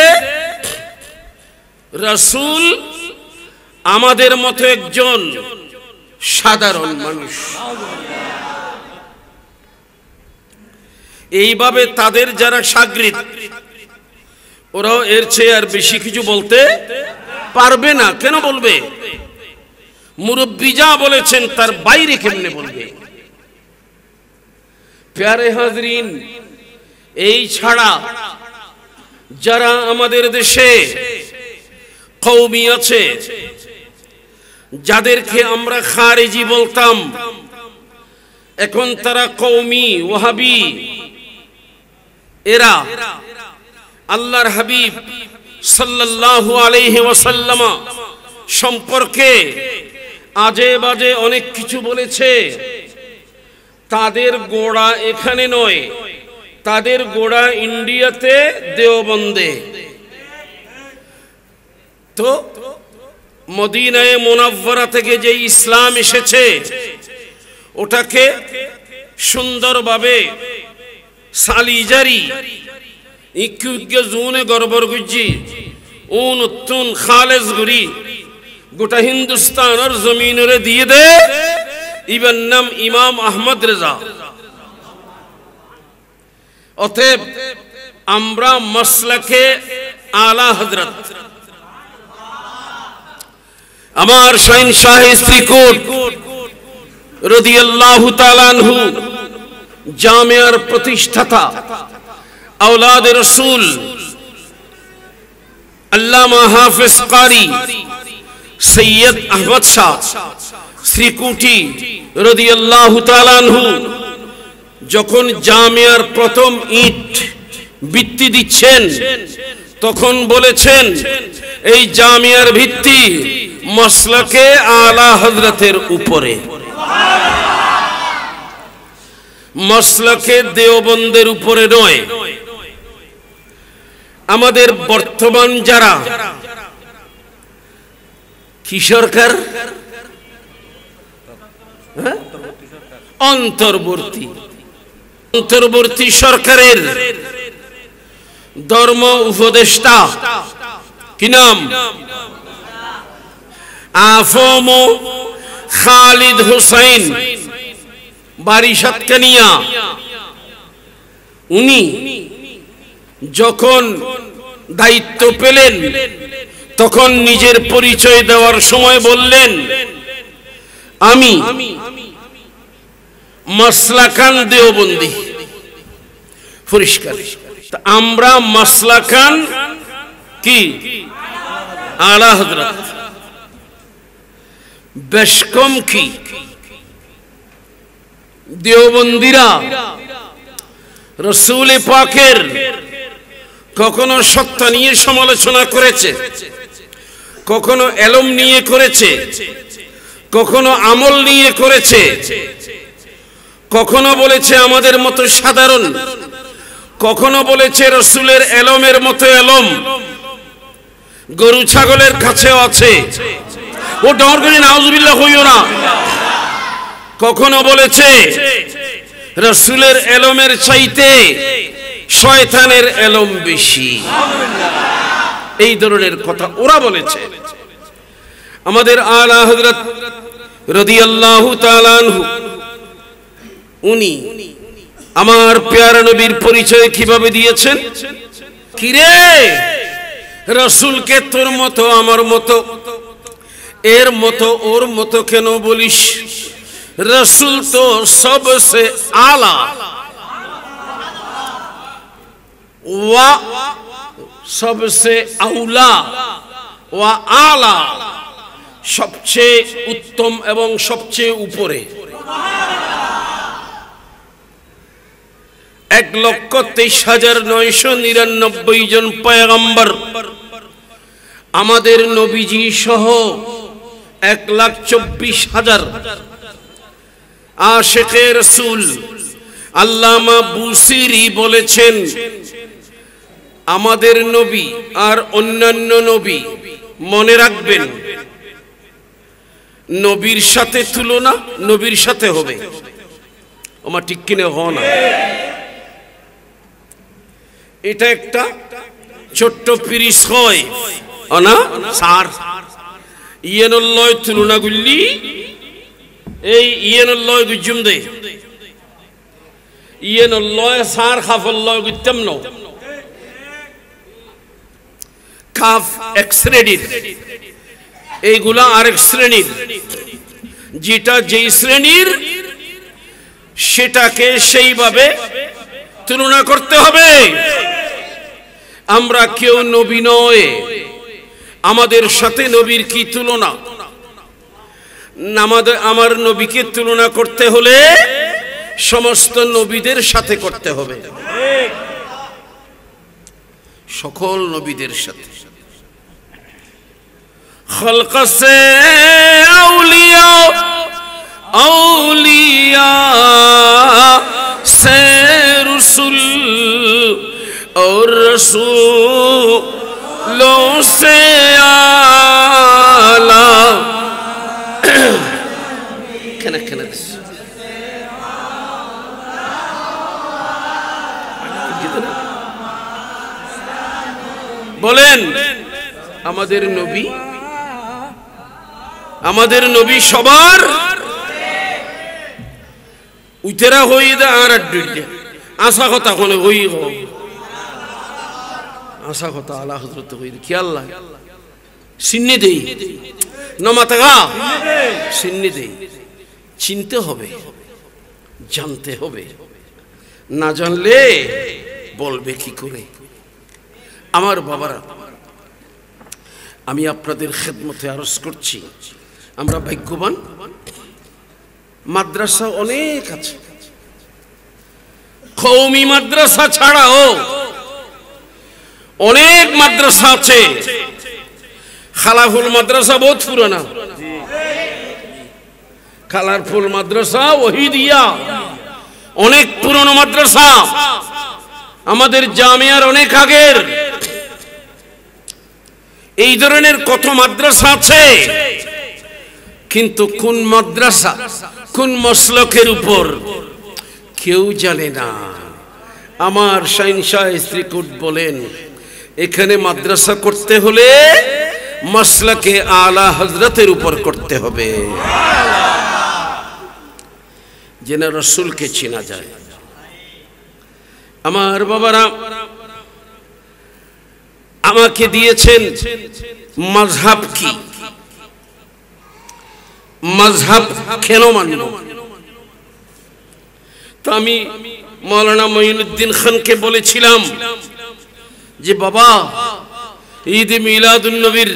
A: রাসূল আমাদের মতো একজন সাধারণ মানুষ। এইভাবে তাদের যারা শাগরিদ ওরাও এর চেয়ে আর বেশি কিছু বলতে পারবে না। কেন বলবে? মুরব্বি যা বলেছেন তার বাইরে কেমনে বলবে? প্যারে হাজরিন, এই ছাড়া যারা আমাদের দেশে কওমি আছে যাদেরকে আমরা খারেজি বলতাম, এখন তারা কওমি ওয়াহাবি। এরা আল্লাহর হাবিব সাল্লাল্লাহু আলাইহি ওয়াসাল্লাম সম্পর্কে আজে বাজে অনেক কিছু বলেছে। তাদের গোড়া এখানে নয়, তাদের গোড়া ইন্ডিয়াতে, দেওবন্দে। তো মদিনায়ে মুনাওয়ারা থেকে যে ইসলাম এসেছে ওটাকে সুন্দরভাবে সালিজারি ইকুগে জুনে গরবর গুজি উন তুন খালেজ গুরি গোটা হিন্দুস্তানের জমিনরে দিয়ে দে। ইবেন নাম ইমাম আহমদ রেজা। অতএব আমরা মাসলাকে আলা হযরত আমার শাহিনশাহ শ্রীকোট রাদিয়াল্লাহু তাআলা আনহু জামিয়ার প্রতিষ্ঠাতা আওলাদে রাসূল আল্লামা হাফেজ কারি সৈয়দ আহমদ শাহ শ্রীকুটি রাদিয়াল্লাহু তাআলা আনহু যখন জামিয়ার প্রথম ইট ভিত্তি দিচ্ছেন তখন বলেছেন এই জামিয়ার ভিত্তি মাসলাকে আলা হযরতের উপরে, মাসলাকে দেওবন্দের উপরে নয়। আমাদের বর্তমান যারা কি সরকার, অন্তর্বর্তী সরকারের ধর্ম উপদেষ্টা কি নাম? আফম খালিদ হুসাইন বারিশাতকানিয়া। উনি যখন দায়িত্ব পেলেন তখন নিজের পরিচয় দেওয়ার সময় বললেন আমি মাসলাকান দেওবন্দি। পরিষ্কার। আমরা মাসলাকান কি আলা হযরত। বেশকম কি দেওবন্দিরা রাসূল পাকের কখনো সত্য নিয়ে সমালোচনা করেছে, কখনো এলম নিয়ে করেছে, কখনো আমল নিয়ে করেছে, কখনো বলেছে আমাদের মতো সাধারণ কখনো বলেছে রসুলের এলমের মতো এলম গরু ছাগলের কাছেও আছে, ও ডর করে নাউজুবিল্লাহ হইও না। কখনো বলেছে রসুলের এলমের চাইতে শয়তানের এলম বেশি, এই ধরনের কথা ওরা বলেছে। আমাদের আলা হযরত রাদিয়াল্লাহু তাআলা আনহু উনি আমার প্যারা নবীর পরিচয় কিভাবে দিয়েছেন? কিরে রসুলকে তোর মতো আমার মতো এর মতো ওর মতো কেন বলিস? রসুল তো সবসে আলা ওয়া সবসে আউলা ওয়া আলা, সবচেয়ে উত্তম এবং সবচেয়ে উপরে। 1,23,999 জন পয়গম্বর, আমাদের নবীজি সহ 1,24,000 আশিকে রাসূল। আল্লামা বুসিরি বলেছেন আমাদের নবী আর অন্যান্য নবী, মনে রাখবেন নবীর সাথে তুলনা নবীর সাথে হবে। আমার ঠিক কিনে হ না, এটা একটা ছোট্ট পিরিস হয় না সার ইয়েনল্লয় তুলনা গুলি, এই ইয়েনল্লয় গুজুম দে ইয়েনল্লয় সার খাফল্লয় গুজতাম ন কাফ এক শ্রেণীর, এইগুলা আরেক শ্রেণীর। যেটা যেই শ্রেণীর সেটাকে সেইভাবে তুলনা করতে হবে। আমরা কেউ নবী নয়, আমাদের সাথে নবীর কি তুলনা? আমার নবীকে তুলনা করতে হলে সমস্ত নবীদের সাথে করতে হবে, সকল নবীদের সাথে। خلق سے اولیاء اولیاء سے رسول اور رسولوں سے اعلیٰ বলেন আমাদের নবী সবার উতেরা হই দা আর আড্ডুইয়া আশা কথা কোন হই গো আশা কথা আলা হযরত হই কি আল্লাহ সিন্নি দেই নমাতাগা সিন্নি দেই। চিনতে হবে, জানতে হবে, না জানলে বলবে কি করে? আমার বাবারা, আমি আপনাদের খেদমতে আরজ করছি, আমরা ভাগ্যবান। মাদ্রাসা অনেক আছে, কওমি মাদ্রাসা ছাড়াও অনেক মাদ্রাসা আছে। খালাফুল মাদ্রাসা বহুত পুরানা, কালারফুল মাদ্রাসা ওহিদিয়া অনেক পুরনো মাদ্রাসা, আমাদের জামিয়ার অনেক আগের। এই ধরনের কত মাদ্রাসা আছে, কিন্তু কোন মাদ্রাসা কোন মসলকের উপর কেউ জানে না। আমার শাহিনশাহ স্ত্রীকুট বলেন, এখানে মাদ্রাসা করতে হলে মসলকে আলা হযরতের উপর করতে হবে, যেন রাসূলকে চেনা যায়। আমার বাবারা আমাকে দিয়েছেন মাযহাব কি, মাযহাব কেন মানব? তো আমি মাওলানা মঈনুদ্দিন খানকে বলেছিলাম যে বাবা, ঈদ মিলাদুন নবীর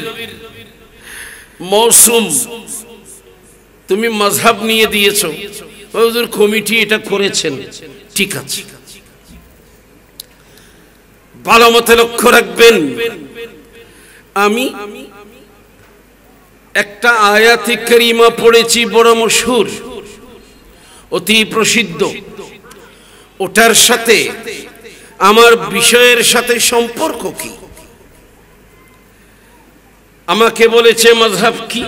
A: মৌসুম তুমি মাযহাব নিয়ে দিয়েছো, হুজুর কমিটি এটা করেছেন, ঠিক আছে, ভালো মতো লক্ষ্য রাখবেন। আমি একটা আয়াতে কারিমা পড়েছি, বড় মশহুর, অতি প্রসিদ্ধ। ওটার সাথে আমার বিষয়ের সাথে সম্পর্ক কি? আমাকে বলেছে মাযহাব কি,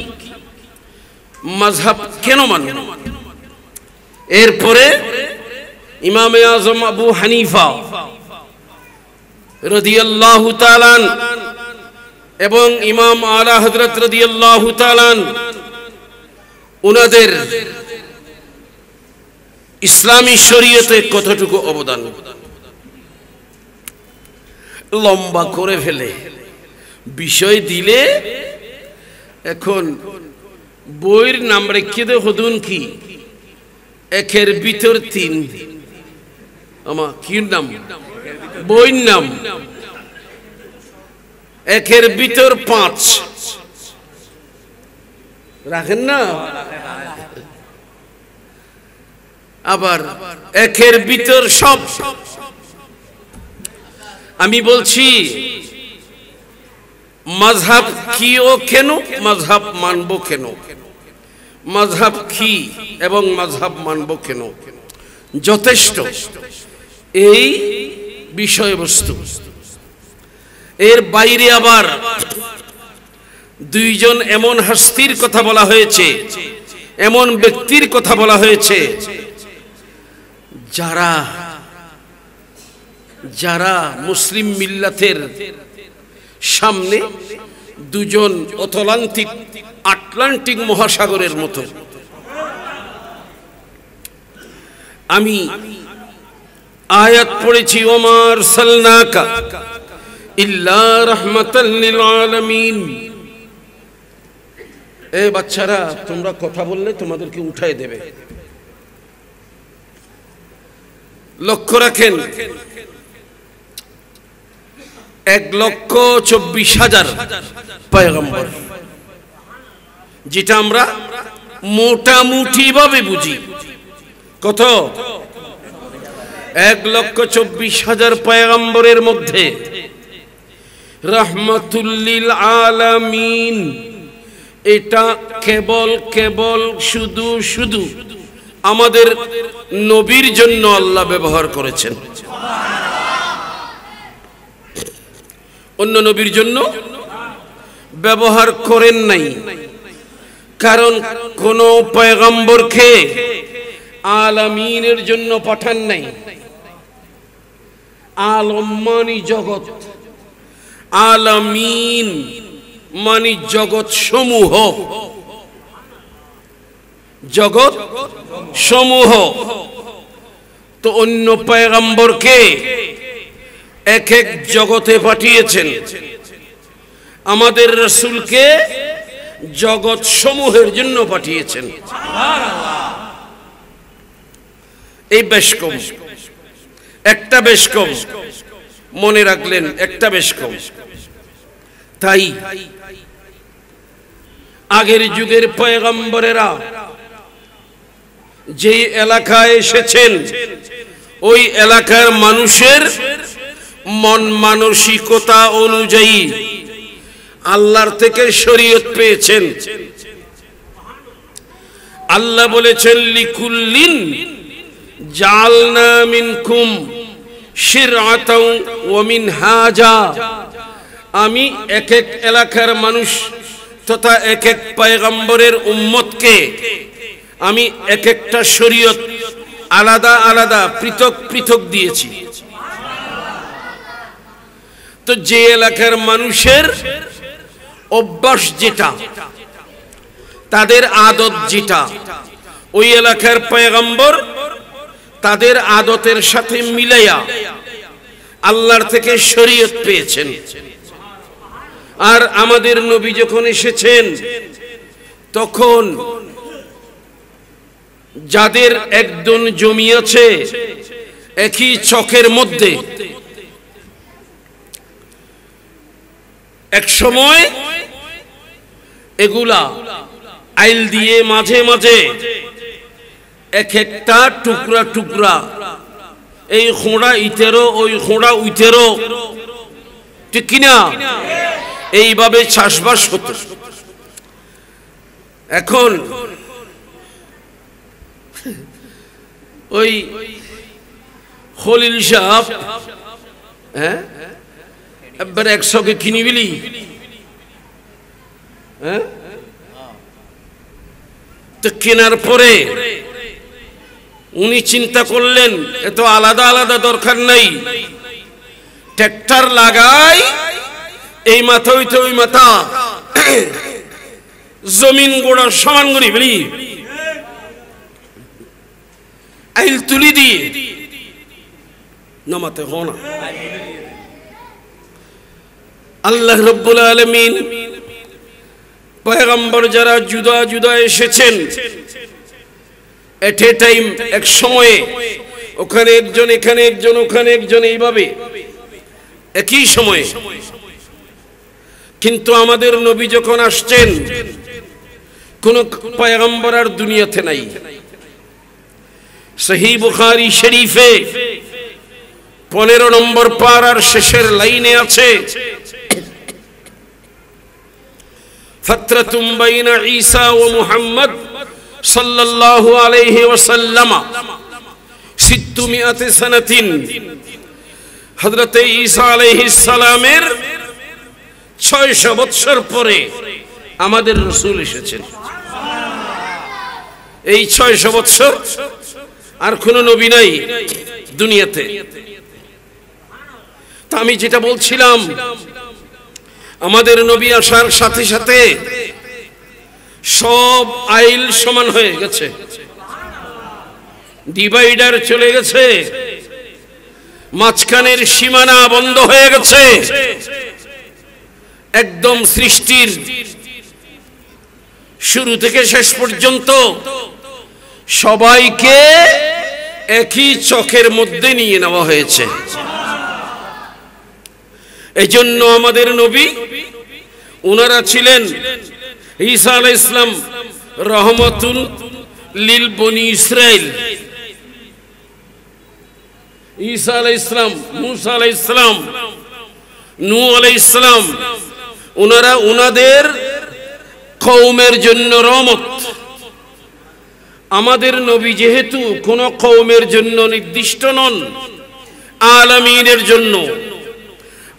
A: মাযহাব কেন মানব। এরপরে ইমামে আজম আবু হানিফা রাদিয়াল্লাহু তাআলা এবং ইমাম আলা হযরত রাদিয়াল্লাহু তাআলা উনাদের ইসলামী শরীয়তে কতটুকু অবদান, লম্বা করে ফেলে বিষয় দিলে। এখন বইয়ের নাম রেখে দে হদুন কি, একের ভিতর তিন। আমার কি নাম বইয়ের নাম? একের ভিতর পাঁচ রাখেন না, আবার একের ভিতর সব। আমি বলছি মাযহাব কি ও কেন, মাযহাব মানব কেন, মাযহাব কি এবং মাযহাব মানব কেন, যথেষ্ট এই বিষয়বস্তু। এর বাইরে আবার দুইজন এমন হস্তির কথা বলা হয়েছে, এমন ব্যক্তির কথা বলা হয়েছে যারা যারা মুসলিম মিল্লাতের সামনে দুজন অতলান্তিক আটলান্টিক মহাসাগরের মতো। আমি আয়াত পড়েছি, ওমা আরসালনাকা ইল্লা রাহমাতাল লিল আলামিন। এ বাচ্চারা, তোমরা কথা বললে তোমাদেরকে উঠায় দেবে। লক্ষ্য রাখেন, 1,24,000 পয়গম্বর, যেটা আমরা মোটামুটি ভাবে বুঝি। কত? 1,24,000 পয়গম্বরের মধ্যে রাহমাতুল লিল আলামিন এটা কেবল শুধু আমাদের নবীর জন্য আল্লাহ ব্যবহার করেছেন, অন্য নবীর জন্য ব্যবহার করেন নাই। কারণ কোন পয়গম্বরকে আলামিনের জন্য পাঠান নাই। আলম মানি জগৎ, আলামিন মানি জগৎ সমূহ, জগৎ সমূহ। তো অন্য পয়গম্বরকে এক এক জগতে পাঠিয়েছেন, আমাদের রাসূলকে জগৎ সমূহের জন্য পাঠিয়েছেন। এই বেশ কম, একটা বেশ কম, মনে রাখলেন, একটা বেশ কম। তাই আগের যুগের পয়গম্বরেরা যে এলাকায় এসেছেন, ওই এলাকার মানুষের মন মানসিকতা অনুযায়ী আল্লাহর থেকে শরীয়ত পেয়েছেন। আল্লাহ বলেছেন, লিকুল্লিন জাআলনা মিনকুম শিরআতাও ওয়া মিনহাজা। আমি এক এক এলাকার মানুষ তথা এক এক পয়গম্বরের উম্মতকে আমি এক একটা শরীয়ত আলাদা আলাদা পৃথক পৃথক দিয়েছি। তো যে এলাকার মানুষের অভ্যাস যেটা, তাদের আদত যেটা, ওই এলাকার পয়গম্বর তাদের আদতের সাথে মিলাইয়া আল্লাহর থেকে শরীয়ত পেয়েছেন। আর আমাদের নবী যখন এসেছেন, তখন যাদের একদম জমি আছে একই চকের মধ্যে, এক সময় এগুলা আইল দিয়ে মাঝে মাঝে এক একটা টুকরা টুকরা, এই খোঁড়া ইতেরো ওই খোঁড়া উইতেরো, ঠিক কিনা, এইভাবে চাষবাস হতো। এখন ওই খলিল সাহেব হ্যাঁ একবার 100কে কিনিবিলি হ্যাঁ তো কেনার পরে উনি চিন্তা করলেন এত আলাদা আলাদা দরকার নাই, ট্রাক্টর লাগাই এই মাথা হইতে ওই মাথা জমিন গোড়া সমান করি বলি আইল তুলি দিয়ে নামাতে হো না। আল্লাহ রব্বুল আলামিন পয়গম্বর যারা জুদা জুদা এসেছেন এট এ টাইম, এক সময়ে ওখানে একজন, এখানে একজন, ওখানে একজন, এইভাবে একই সময়ে। কিন্তু আমাদের নবী যখন আসছেন কোন পয়গম্বর আর দুনিয়াতে নাই। সহিহ বুখারী শরীফে 15 নম্বর পারার শেষের লাইনে আছে ফাতরাতুম বাইনা ঈসা ওয়া মুহাম্মদ সাল্লাল্লাহু আলাইহি ওয়াসাল্লাম 600 সানাতিন। হযরত ঈসা আলাইহিস সালামের 600 বছর পরে আমাদের রাসূল এসেছেন। এই 600 বছর আর কোন নবী নাই দুনিয়াতে। তা আমি যেটা বলছিলাম, আমাদের নবী আসার সাথে সাথে সব আইল সমান হয়ে গেছে, ডিভাইডার চলে গেছে, মাঝখানের সীমানা বন্ধ হয়ে গেছে। একদম সৃষ্টির শুরু থেকে শেষ পর্যন্ত সবাইকে একই চকের মধ্যে নিয়ে নেওয়া হয়েছে। এই জন্য আমাদের নবী ওনারা ছিলেন ঈসা আলাইহিস সালাম রহমাতুল লিল বনি ইসরাইল। ঈসা আলাইহিস সালাম, মুসা আলাইহিস সালাম, নূহ আলাইহিস সালাম ওনারা ওনাদের কওমের জন্য রহমত। আমাদের নবী যেহেতু কোন কওমের জন্য নির্দিষ্ট নন, আলামিনের জন্য,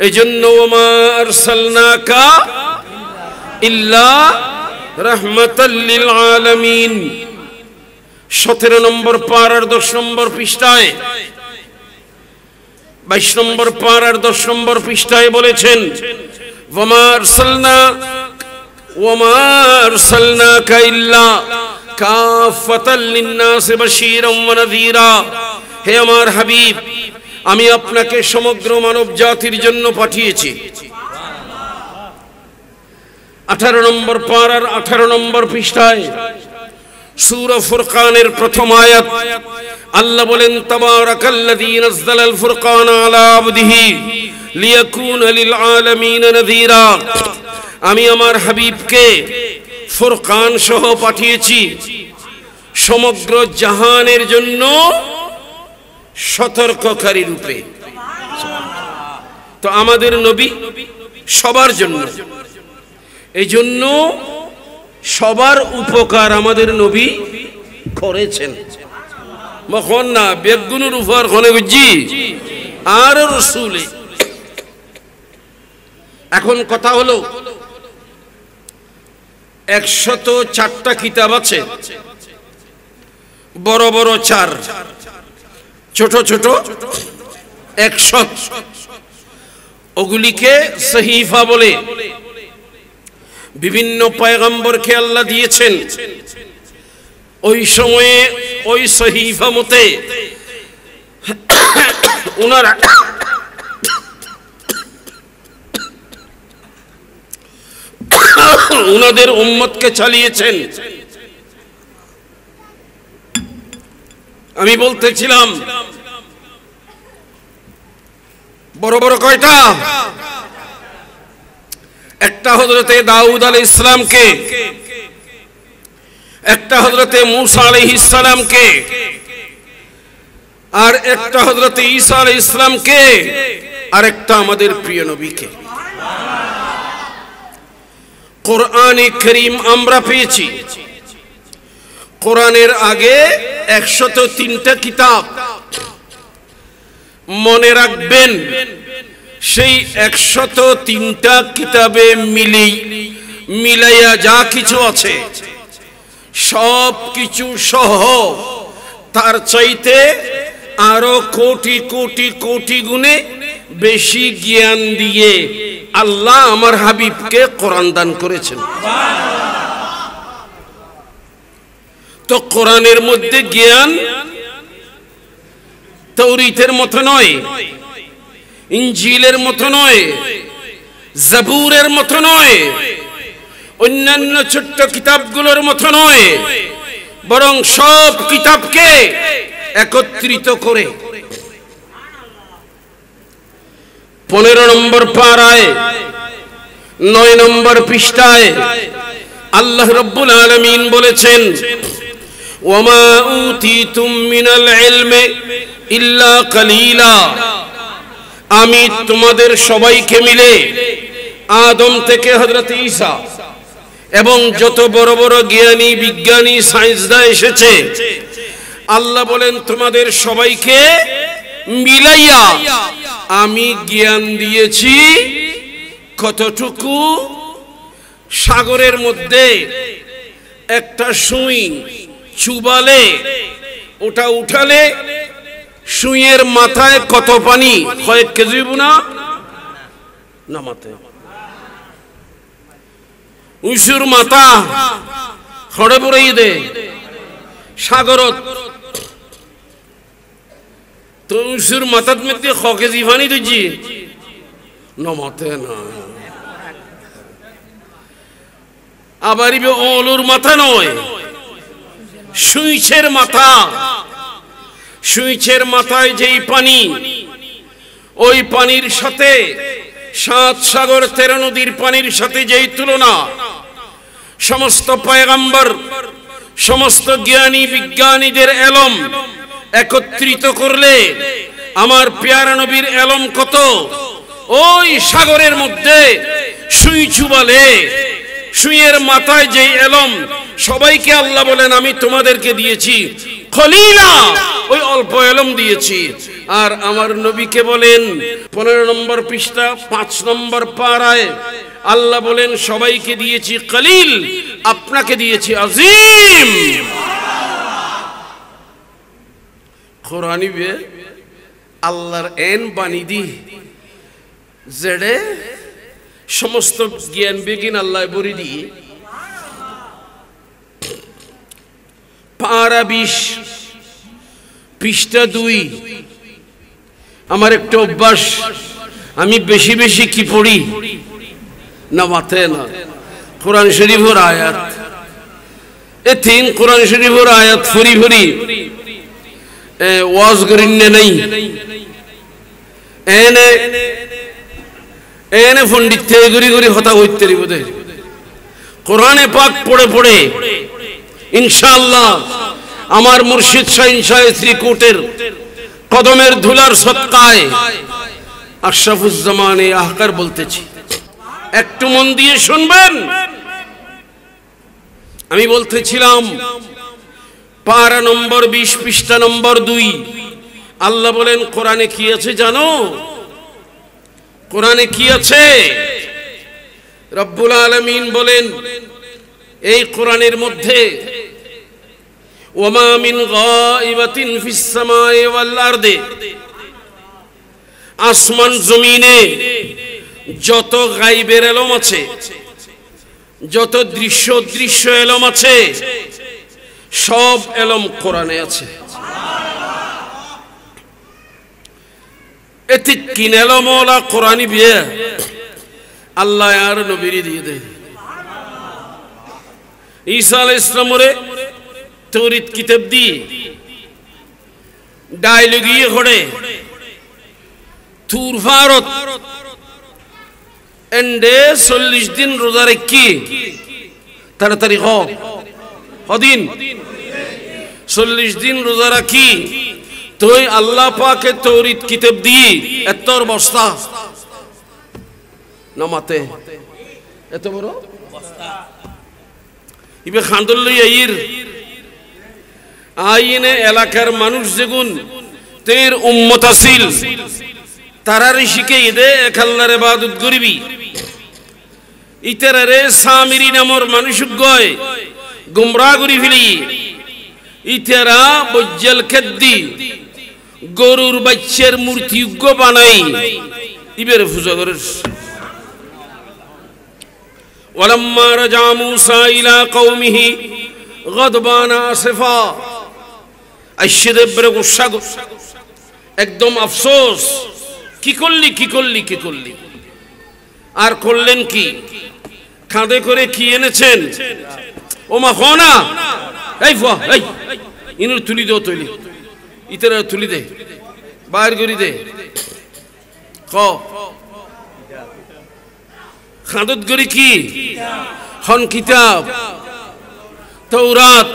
A: এজন্য ওমা আরসালনাকা ইল্লা রাহমাতাল লিল আলামিন। 17 নম্বর পারার 10 নম্বর পৃষ্ঠায়, 22 নম্বর পারার 10 নম্বর পৃষ্ঠায় বলেছেন ওমা আরসালনাকা ইল্লা কাফাতাল লিন-নাস বাশীরান ওয়া নাযীরা। হে আমার হাবিব, আমি আপনাকে সমগ্র মানব জাতির জন্য পাঠিয়েছি। 18 নম্বর পারার 18 নম্বর পৃষ্ঠায় সূরা ফুরকানের প্রথম আয়াত আল্লাহ বলেন তাবারাকাল্লাযী নাযালাল ফুরকানা আলা আবদিহি লিয়াকুনা লিল আলামিন নাযীরা। আমি আমার হাবিবকে ফুরকান সহ পাঠিয়েছি সমগ্র জাহানের জন্য সতর্ককারী রূপে। তো আমাদের নবী সবার জন্য, এই জন্য সবার উপকার আমাদের নবী করেছেন। মখন না বেগুনের উপর কোনে বুঝি আর রাসূল। এখন কথা হলো 104টা কিতাব আছে, বড় বড় 4, ছোট ছোট 100। ওগুলিকে সহিফা বলে। বিভিন্ন পয়গম্বরকে আল্লাহ দিয়েছেন। ওই সময়ে ওই সহিফা মতে ওনারা ওনাদের উম্মতকে চালিয়েছেন। আমি বলতেছিলাম বড় বড় কয়টা? একটা হযরতে দাউদ আলাইহিস সালামকে, একটা হযরতে মূসা আলাইহিস সালামকে, আর একটা হযরতে ঈসা আলাইহিস সালামকে, আর একটা আমাদের প্রিয় নবীকে। কোরআনে কারীম আমরা পেয়েছি। কোরআনের আগে 103টা কিতাব। মনে রাখবেন সেই 103টা কিতাবে মিলাইয়া যা কিছু আছে সব কিছু সহ তার চাইতে আরো কোটি কোটি কোটি গুণে বেশি জ্ঞান দিয়ে আল্লাহ আমার হাবিবকে কোরআন দান করেছেন। তো কোরআনের মধ্যে জ্ঞান তাওরীতের মতো নয়, ইনজিলের মতো নয়, জাবুরের মতো নয়, অন্যান্য ছোট্ট কিতাবগুলোর মতো নয়, বরং সব কিতাবকে একত্রিত করে 15 নম্বর পারায় 9 নম্বর পৃষ্ঠায় আল্লাহ রাব্বুল আলামিন বলেছেন, ওয়ামা উতিতুম মিনাল ইলমি ইল্লা কালিলা, আমি তোমাদের সবাইকে মিলে আদম থেকে হযরত ঈসা এবং যত বড় বড় জ্ঞানী বিজ্ঞানী সায়েন্সদা এসেছে, আল্লাহ বলেন তোমাদের সবাইকে মিলাইয়া আমি জ্ঞান দিয়েছি কতটুকু? সাগরের মধ্যে একটা সুই চুবালে ওটা উঠালে সুইয়ের মাথায় কত পানি? কয়েক কেজি না নামাতে উঁচুর মাথা খড়ে পড়াই দে সাগরত, তো উঁচুর মাথার মধ্যে ক কেজি পানি দিচ্ছি নমাতে না। আবার অলুর মাথা নয়, সুইচের মাথা, সুইচের মাথায় যেই পানি, ওই পানির সাথে 7 সাগর 13 নদীর পানির সাথে যেই তুলনা, সমস্ত পয়গম্বর সমস্ত জ্ঞানী বিজ্ঞানীদের এলম একত্রিত করলে আমার পেয়ারা নবীর এলম কত? ওই সাগরের মধ্যে সুই চুবালে সুইয়ের মাথায় যেই এলম সবাইকে আল্লাহ বলেন আমি তোমাদেরকে দিয়েছি খলিলা, ওই অল্প এলম দিয়েছি। আর আমার নবীকে বলেন 15 নম্বর পৃষ্ঠা 5 নম্বর পারায় আল্লাহ বলেন সবাইকে দিয়েছি কলিল, আপনাকে দিয়েছি আজিম। কোরআনি বে আল্লাহর এন বাণী দি জেডে সমস্ত জ্ঞান বিজ্ঞান আল্লাহ বরি দি পারা 20 পৃষ্ঠা 2। আমার একটা অভ্যাস, আমি বেশি বেশি কি পড়ি না মাথায় না কোরআন শরীফের আয়াত, এ 3 কোরআন শরীফের আয়াত ফুরি ফুরি ওয়াজ করিন নাই এনে এনে পণ্ডিত থেকে গুরি গুরি হতা হইতে বোধে কোরআনে পাক পড়ে পড়ে ইনশাআল্লাহ আমার মুর্শিদ শাহিন শাহ শ্রীকোটের কদমের ধুলার সৎকায় আশরাফুজ্জামানে আহকার বলতেছি, একটু মন দিয়ে শুনবেন। আমি বলতেছিলাম পারা নম্বর 20 পৃষ্ঠা নম্বর 2 আল্লাহ বলেন কোরআনে কি আছে জানো? কোরআনে কি আছে? রব্বুল আলামিন বলেন এই কোরআনের মধ্যে ওয়ামা মিন গায়বাতিন ফিস সামাই ওয়াল আরদি, আসমান জমিনে যত গায়বের এলম আছে, যত দৃশ্য এলম আছে, সব এলম কোরআনে আছে। এতে কিন এলমওয়ালা কোরআনি বিয়ে আল্লাহ আর নবীর দিয়ে দেয়। ঈসা আলাইহিস সালামরে তাওরীত কিতাব দিয়ে ডায়লগিয়ে ঘড়ে তুর ফারত এন্ডে 40 দিন রোজা রাখি তাড়াতাড়ি কদিন 40 দিন রোজা রাখি তুই আল্লাহ পাকে তাওরীত কিতাব দিয়ে এতর বস্তা নামাতে এত বড় বস্তা ইবে খান্দল লই আইর আইনে এলাকার মানুষ যেগুন তের উম্মত আসিল তারারে শিখাই দে এক আল্লাহর ইবাদত করিবি ইতারে সামিরি নামর মানুষ গয় গুমরা করি ফেলি ইতারা বজ্জাল খেদ্দি গরুর বাচ্চার মূর্তি বানাই ইবের পূজা করে ওয়ালাম্মা রাজা মূসা ইলা কওমিহি গদবানা আসিফা আইশদেবরে গুসা একদম আফসোস কি করলি আর করলেন কি কাঁধে করে কি এনেছেন ও মা খনা এই ফা এই ইনুর তুলি দো তুলি ইতরা তুলি দে বাইর করি দে ক খাদত করি কি হন কিতাব তাওরাত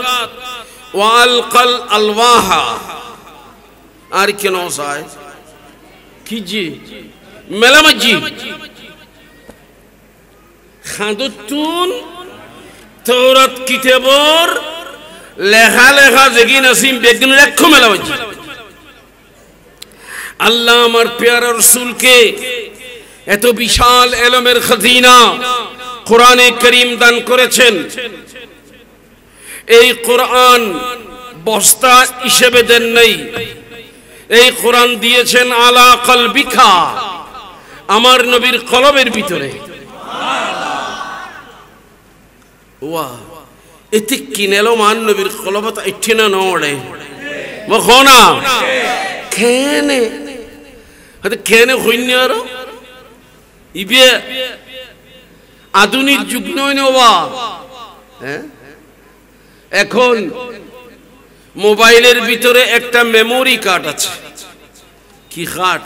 A: ওয়ালকাল আলওয়াহা আর কেন চায় কি জি মেলামাজি খাদতুন তাওরাত কিতাবর লেখা লেখা যেগিন আসিম বেগিন রাখো মেলামাজি আল্লাহ আমার প্যারা রাসূলকে এত বিশাল ইলমের খাজিনা কোরআনে কারীম দান করেছেন এই কোরআন বস্তা হিসেবে দেন নাই এই কোরআন দিয়েছেন আলা কলবিকা আমার নবীর কলবের ভিতরে ওয়া এতে কিনেলো মান নবীর কলবত ইঠিনা নড়ে মখনা কেনে হতে কেনে হইনার ইবে আধুনিক যুগ নয় নওয়া হ্যাঁ এখন মোবাইলের ভিতরে একটা মেমোরি কার্ড আছে কি কার্ড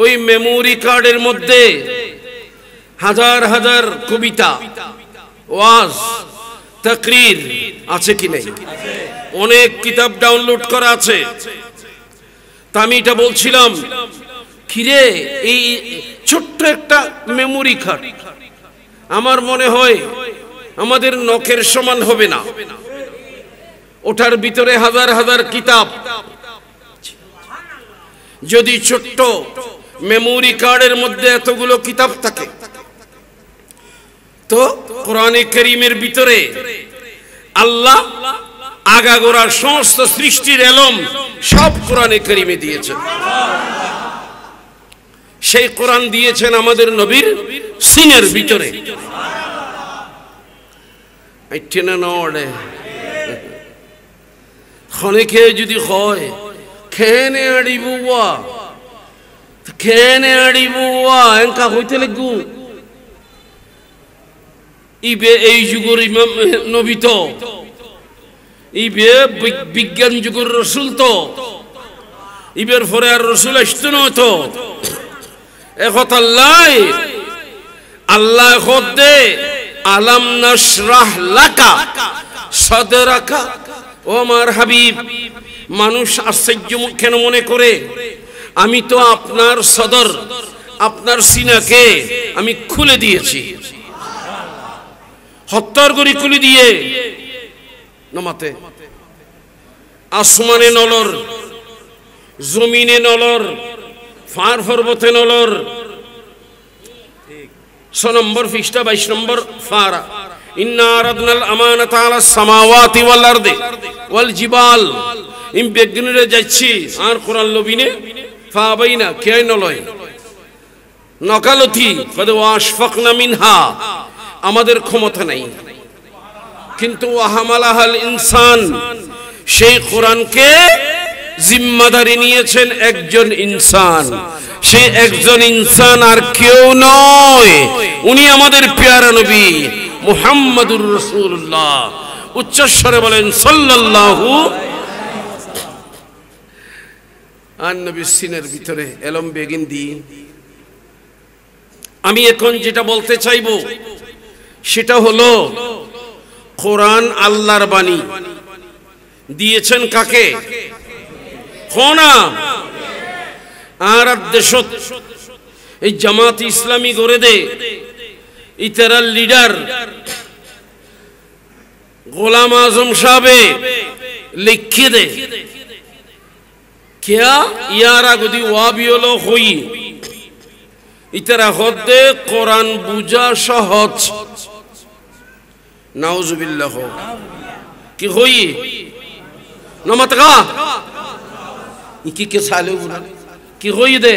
A: ওই মেমোরি কার্ডের মধ্যে হাজার হাজার কবিতা ওয়াজ তাকরীর আছে কি নেই অনেক কিতাব ডাউনলোড করা আছে তা আমি এটা বলছিলাম কিরে এই ছোট্ট একটা মেমোরি কার্ড আমার মনে হয় আমাদের নখের সমান হবে না ওটার ভিতরে হাজার হাজার কিতাব যদি ছোট্ট মেমোরি কার্ডের মধ্যে এতগুলো কিতাব থাকে তো কোরআনে কারীমের ভিতরে আল্লাহ আগাগোড়ার সমস্ত সৃষ্টির ইলম সব কোরআনে কারীমে দিয়েছেন সেই কোরআন দিয়েছেন আমাদের নবীর সিনের ভিতরে আইটেনা নড়ে খনেকে যদি হয় খেনে আড়িবুয়া এনকা হইতে লাগু ইবে এই যুগের ইমাম নবী তো ইবে বিজ্ঞান যুগের রাসূল তো ইবের পরে আর রাসূল আসতো না তো একথা আল্লাহ খোদে আলাম নাশরাহ লাকা সাদরাকা ও আমার হাবিব মানুষ আশ্চর্য কেন মনে করে আমি তো আপনার সদর আপনার সিনাকে আমি খুলে দিয়েছি হত্যার গরি খুলে দিয়ে নমাতে আসমানে নলর জমিনে নলর ফার পর্বতে নলর 6 নম্বর পৃষ্ঠা 22 নম্বর ফারা ইন্না আরাদনাল আমানাতা আলাস সামাওয়াতি ওয়াল আরদি ওয়াল জিবাল ইম বেগিনরে যাচ্ছি আর কোরআন লবিনে ফাবাইনা কে নলয় নকালতি কদ ওয়াশফাকনা মিনহা আমাদের ক্ষমতা নাই কিন্তু ওয়াহামালাহাল ইনসান সেই কোরআনকে জিম্মাদারি নিয়েছেন একজন ইনসান সে একজন ইনসান আর কেউ নয় উনি আমাদের প্যারা নবী মুহাম্মাদুর রাসূলুল্লাহ উচ্চস্বরে বলেন সাল্লাল্লাহু আর নবীর সিনের ভিতরে এলম বেগিন দি আমি এখন যেটা বলতে চাইবো সেটা হলো কোরআন আল্লাহর বাণী দিয়েছেন কাকে খোনা আর দেশত এই জামাত ইসলামী গড়ে দে ইতারার লিডার গোলাম আজম সাহেব লিখে দে কিয়া ইয়ারা গদি ওয়াবিয়লো হই ইতারা হদ্দে কোরআন বুঝা সহজ নাউজুবিল্লাহ কি হই নমতগা ইকি কে সালে কি হই দে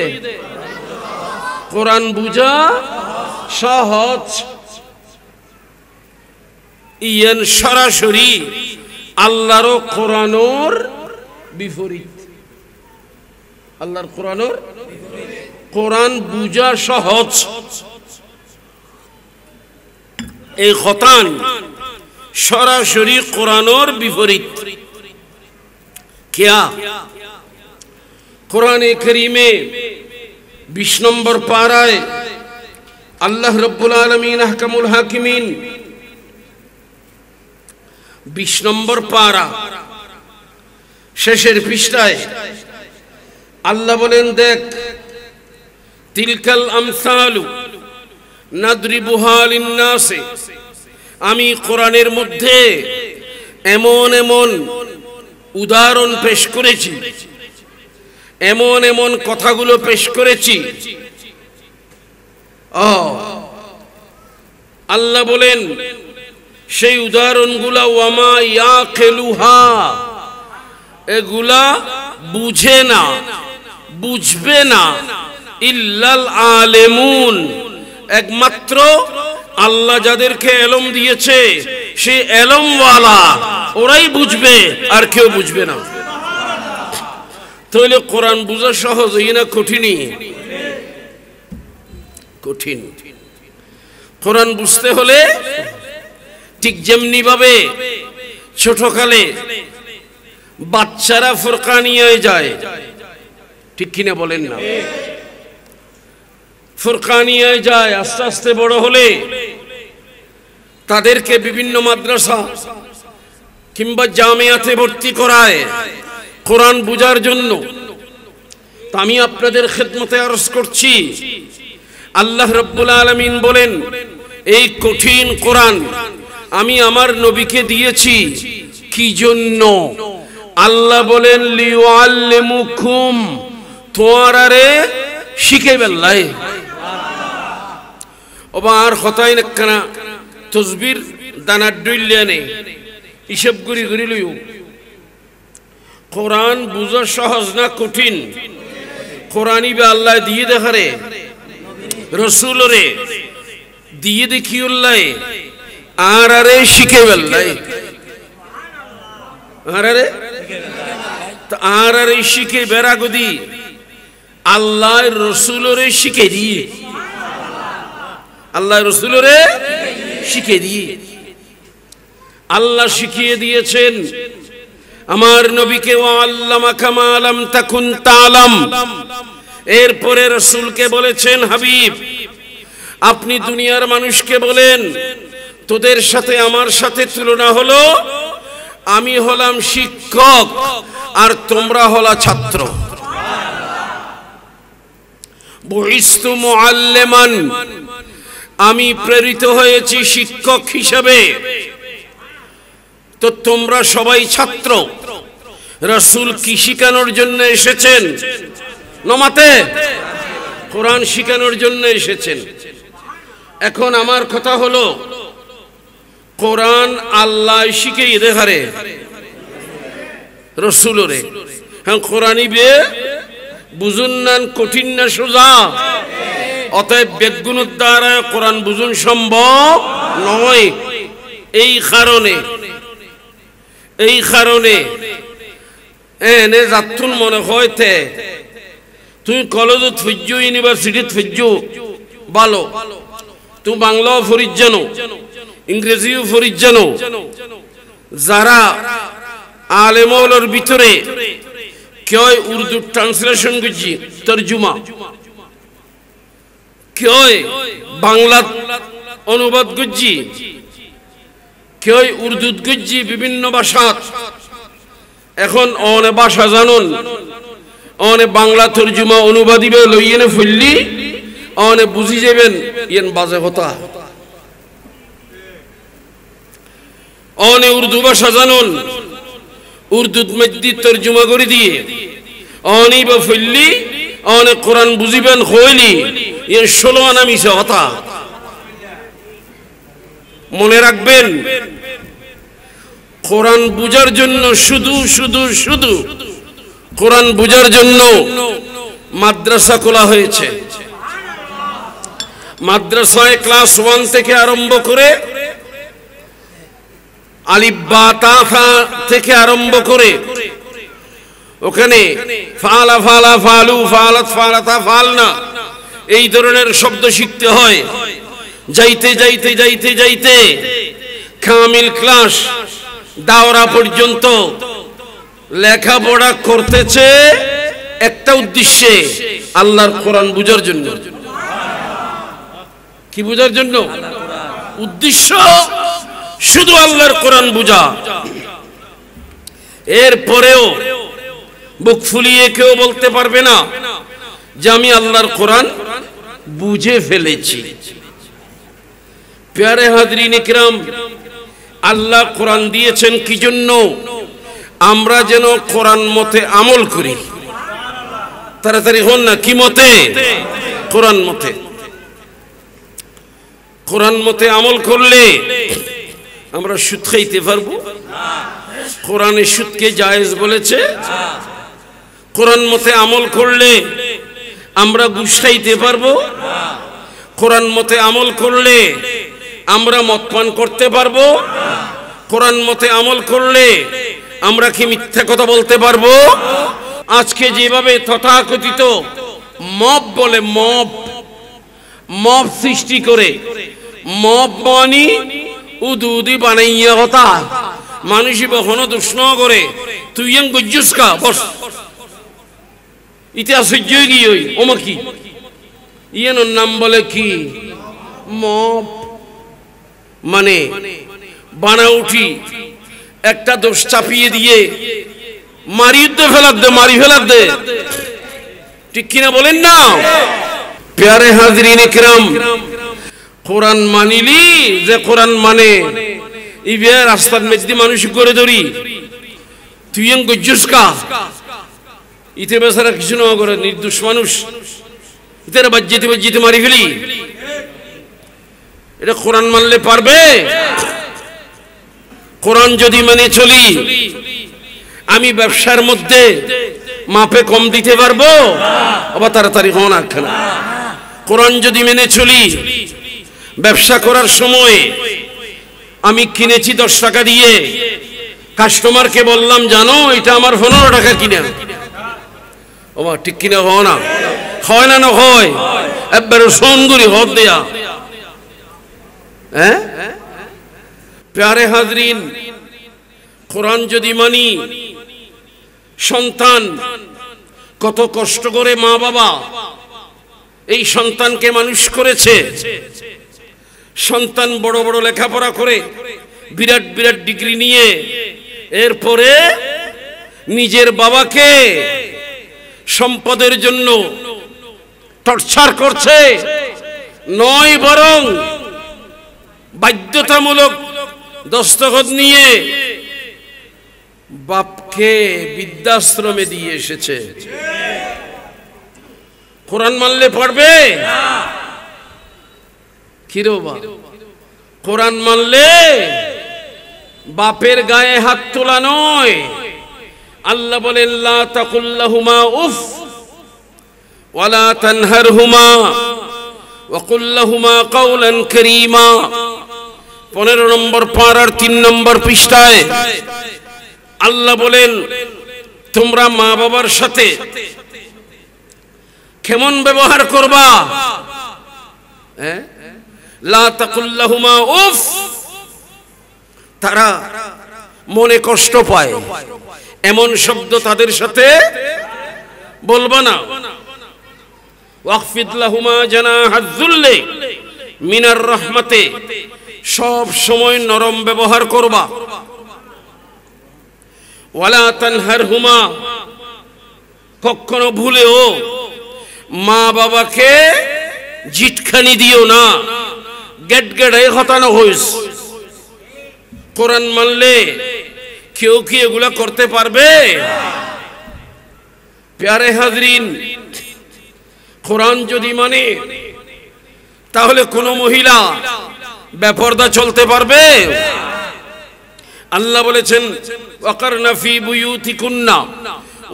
A: কোরআন বুঝা সহজ ইয়ান সরাসরি আল্লাহর কোরআনের বিপরীত আল্লাহর কোরআনের কোরআন বুঝা সহজ এই খতান সরাসরি কোরআনের বিপরীত কিয়া কোরআনে কারীমে 20 নম্বর পারায় আল্লাহ রাব্বুল আলামিন আহকামুল হাকিমিন 20 নম্বর পারা শেষের পৃষ্ঠায় আল্লাহ বলেন দেখ তিলকাল আমসালু নাদরিবুহা লিন-নাসি আমি কোরআনের মধ্যে এমন এমন উদাহরণ পেশ করেছি এমন এমন কথাগুলো পেশ করেছি আল্লাহ বলেন সেই উদাহরণগুলা ওয়ামা ইয়াকিলুহা এগুলা বুঝে না বুঝবে না ইল্লাল আলেমুন একমাত্র আল্লাহ যাদেরকে ইলম দিয়েছে সেই ইলমওয়ালা ওরাই বুঝবে আর কেউ বুঝবে না তাহলে কোরআন বুঝা সহজ না কঠিনই কঠিন কোরআন বুঝতে হলে ঠিক যেমনি ভাবে ছোটকালে বাচ্চারা ফুরকানিয়ায় যায় ঠিক কিনা বলেন না ফুরকানিয়ায় যায় আস্তে আস্তে বড় হলে তাদেরকে বিভিন্ন মাদ্রাসা কিংবা জামিয়াতে ভর্তি করায় কোরআন বুঝার জন্য তা আমি আপনাদের খেদমতে আরজ করছি আল্লাহ রাব্বুল আলামিন বলেন এই কঠিন কোরআন আমি আমার নবীকে দিয়েছি কি জন্য আল্লাহ বলেন লিউআল্লিমুকুম তোয়ারারে শিখাইবেল্লাই ওবার হতাই না তসবির দানার ডইলিয়ানে হিসাব করি করি লইও কোরআন বুঝা সহজ না কঠিন কোরআনই বা আল্লাহ দিয়ে দেখারে রসুলরে দিয়ে দেখিউল্লাই আর আরে শিখাইবেল্লাই আর আরে শিখে বেড়াগদি আল্লাহ রসুলরে শিখে দিয়ে আল্লাহ রসুলরে শিখে দিয়ে আল্লাহ শিখিয়ে দিয়েছেন আমার নবীকে ওয়াল্লামাকা মা লাম তাকুন তাআলাম এরপরে রাসূলকে বলেছেন হাবিব আপনি দুনিয়ার মানুষকে বলেন তোদের সাথে আমার সাথে তুলনা হলো আমি হলাম শিক্ষক আর তোমরা হলা ছাত্র বুইস্তু মুআল্লিমান আমি প্রেরিত হয়েছি শিক্ষক হিসেবে তো তোমরা সবাই ছাত্র রাসূল কি শিখানোর জন্য এসেছেন নমাতে কোরআন শিখানোর জন্য এসেছেন এখন আমার কথা হলো কোরআন আল্লাহ শিখিয়ে দেখারে রসুলরে হ্যাঁ কোরআনই বে বুঝুন না কঠিন না সোজা অতএব বেগুনের দ্বারা কোরআন বুঝুন সম্ভব নয় এই কারণে এনে যাতুন মনে হইতে তুই কলেজত ফুজ্জু ইউনিভার্সিটিত ফুজ্জু ভালো তুই বাংলাও ফরিদ জানো ইংরেজিও ফরিদ জানো যারা আলেমওয়ালার ভিতরে কেউ উর্দু ট্রান্সলেশন করছি তরজুমা কেউ বাংলা অনুবাদ করছি কেউ উর্দু করছি বিভিন্ন ভাষা এখন অনেক ভাষা জানুন অনেক বাংলা তরজুমা অনুবাদিবে লইয়েনে ফুললি অনেক বুঝি যাবেন ইয়েন বাজে কথা অনেক উর্দু ভাষা জানুন উর্দুত মধ্যে তরজুমা করে দিয়ে অনিব ফইলি অনেক কোরআন বুঝিবেন হইলি এ 16 আনা মিশা কথা। মনে রাখবেন কোরআন বুঝার জন্য শুধু শুধু শুধু কোরআন বুঝার জন্য মাদ্রাসা খোলা হয়েছে। মাদ্রাসায় ক্লাস 1 থেকে আরম্ভ করে আলিফ বা তা থা থেকে আরম্ভ করে ওখানে ফালা ফালা ফালু ফালাত ফালাতা ফালনা এই ধরনের শব্দ শিখতে হয়। যাইতে যাইতে যাইতে যাইতে কামিল ক্লাস দাওরা পর্যন্ত লেখাপড়া করতেছে একটা উদ্দেশ্যে, আল্লাহর কোরআন বুঝার জন্য। কি বুঝার জন্য? উদ্দেশ্য শুধু আল্লাহর কোরআন বুঝা। এরপরেও বুক ফুলিয়ে কেউ বলতে পারবে না যে আমি আল্লাহর কোরআন বুঝে ফেলেছি। প্যারে হাজরিন ইকরাম, আল্লাহ কোরআন দিয়েছেন কি জন্য? আমরা যেন কোরআন মতে আমল করি। তাড়াতাড়ি হন না, কি মতে? কোরআন মতে। কোরআন মতে আমল করলে আমরা সুদ খাইতে পারবো। কোরআনে সুদকে জায়েজ বলেছে। কোরআন মতে আমল করলে আমরা ঘুষ খাইতে পারবো। কোরআন মতে আমল করলে আমরা মদ পান করতে পারবো। কোরআন মতে আমল করলে আমরা কি মিথ্যা কথা বলতে পারবো? আজকে যেভাবে তথাকথিত মব বলে, মব সৃষ্টি করে, মব মানি উদুদি বানাইয়া কথা মানুষই কখনো দুষ্ণ করে তুই গজ্জুসকা বস ইতিহাস গিয়ে ওই ওমকি ইয়ের নাম বলে কি মব, মানে বানা উঠি একটা দোষ চাপিয়ে দিয়ে মারি ফেলার দে, ঠিক কিনা বলেন না? প্যারে হাজরিন ইকরাম, কোরআন মানিলি যে কোরআন মানে ইবে রাস্তার মেজদি মানুষ করে ধরি তুই গজ্জুসকা ইতে বেচারা কিছু না করে, নির্দোষ মানুষ ইতারা বাজ্যিতে মারি ফেলি। এটা কোরআন মানলে পারবে? কোরআন যদি মেনে চলি আমি ব্যবসার মধ্যে মাপে কম দিতে পারবো? আবার তাড়াতাড়ি হন একখানা। কোরআন যদি মেনে চলি ব্যবসা করার সময় আমি কিনেছি 10 টাকা দিয়ে, কাস্টমারকে বললাম জানো এটা আমার 15 টাকা কিনা। ও ঠিক কিনা হয় না? হয় না? না হয় একবারে সনগুরি হদ দেয়া। হ্যাঁ প্যারে হাজরিন, কোরআন যদি মানি, সন্তান কত কষ্ট করে মা বাবা এই সন্তানকে মানুষ করেছে। সন্তান বড় বড় লেখাপড়া করে বিরাট বিরাট ডিগ্রি নিয়ে এরপরে নিজের বাবাকে সম্পদের জন্য টর্চার করছে, নয় বরং বাধ্যতামূলক দস্তখত নিয়ে বাপকে বৃদ্ধাশ্রমে দিয়ে এসেছে। কোরআন মানলে পড়বে? কিরোবা কোরআন মানলে বাপের গায়ে হাত তোলা নয়। আল্লাহ বলেন লা তাকুল লাহুমা উফ ওয়ালা তানহারহুমা ওয়া কুল লাহুমা কাওলান কারীমা। 15 নম্বর পারার 3 নম্বর পৃষ্ঠায় আল্লাহ বলেন তোমরা মা বাবার সাথে কেমন ব্যবহার করবা? লা তাকুল লাহুমা উফ, তারা মনে কষ্ট পায় এমন শব্দ তাদের সাথে বলবা না। ওয়াকফিদ লাহুমা জানাহাজ যুল্লি মিনার রাহমাতে, সব সময় নরম ব্যবহার করবা। ওয়ালা তানহারহুমা, কখনো ভুলেও মা বাবাকে জিটখানি দিও না, গেটগেটাই হতানো হইস। কোরআন মানলে কেউ কি এগুলা করতে পারবে? প্যারে হাজরিন, কোরআন যদি মানে তাহলে কোন মহিলা বেপরদা চলতে পারবে? আল্লাহ বলেছেন ওয়াকারনা ফি বুয়ুতিকুন্না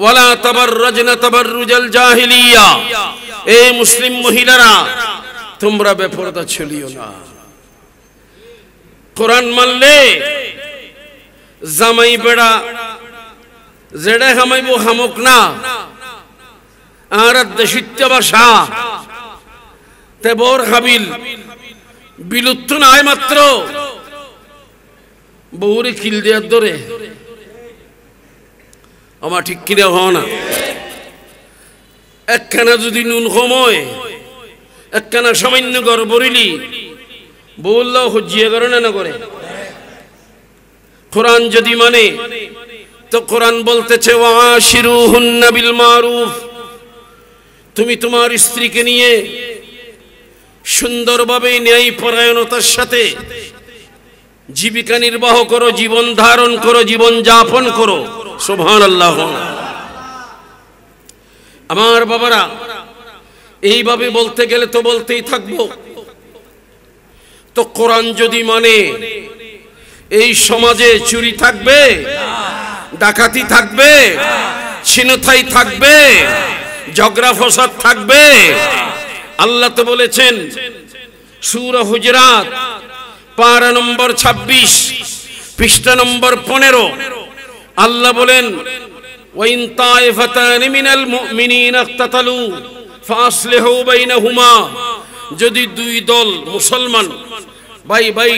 A: ওয়ালা তাবাররাজনা তাবাররুজাল জাহিলিয়া, এই মুসলিম মহিলারা তোমরা বেপরদা চলিও না। কোরআন মানলে জামাই বেড়া জেডে হামাইবো হামুক না, আর দেশিত্য ভাষা তেবর হাবিল বিলুপ্ত নাই মাত্র বউরে কিল দেওয়ার দরে। আমার ঠিক কিনে হও না, একখানা যদি নুন সময় একখানা সামান্য গড়বড়িলি বললেও হজ্জিয়া করে না করে। কোরআন যদি মানে তো কোরআন বলতেছে ওয়াশিরুহুন্না বিল মারুফ, তুমি তোমার স্ত্রীকে নিয়ে সুন্দরভাবে ন্যায় পরায়ণতার সাথে জীবিকা নির্বাহ করো, জীবন ধারণ করো, জীবন যাপন করো। সুবহানাল্লাহ। আমার বাবারা, এইভাবে বলতে গেলে তো বলতেই থাকবো। তো কোরআন যদি মানে এই সমাজে চুরি থাকবে, ডাকাতি থাকবে, ছিনতাই থাকবে, ঝগড়া ফসাদ থাকবে। আল্লাহ তো বলেছেন সূরা হুজরাত পারা নম্বর 26 পৃষ্ঠা নম্বর 15, আল্লাহ বলেন ওয়াইন তাইফাতানি মিনাল মুমিনিনা ইকতাতালু ফাসলিহু বাইনাহুমা, যদি দুই দল মুসলমান ভাই ভাই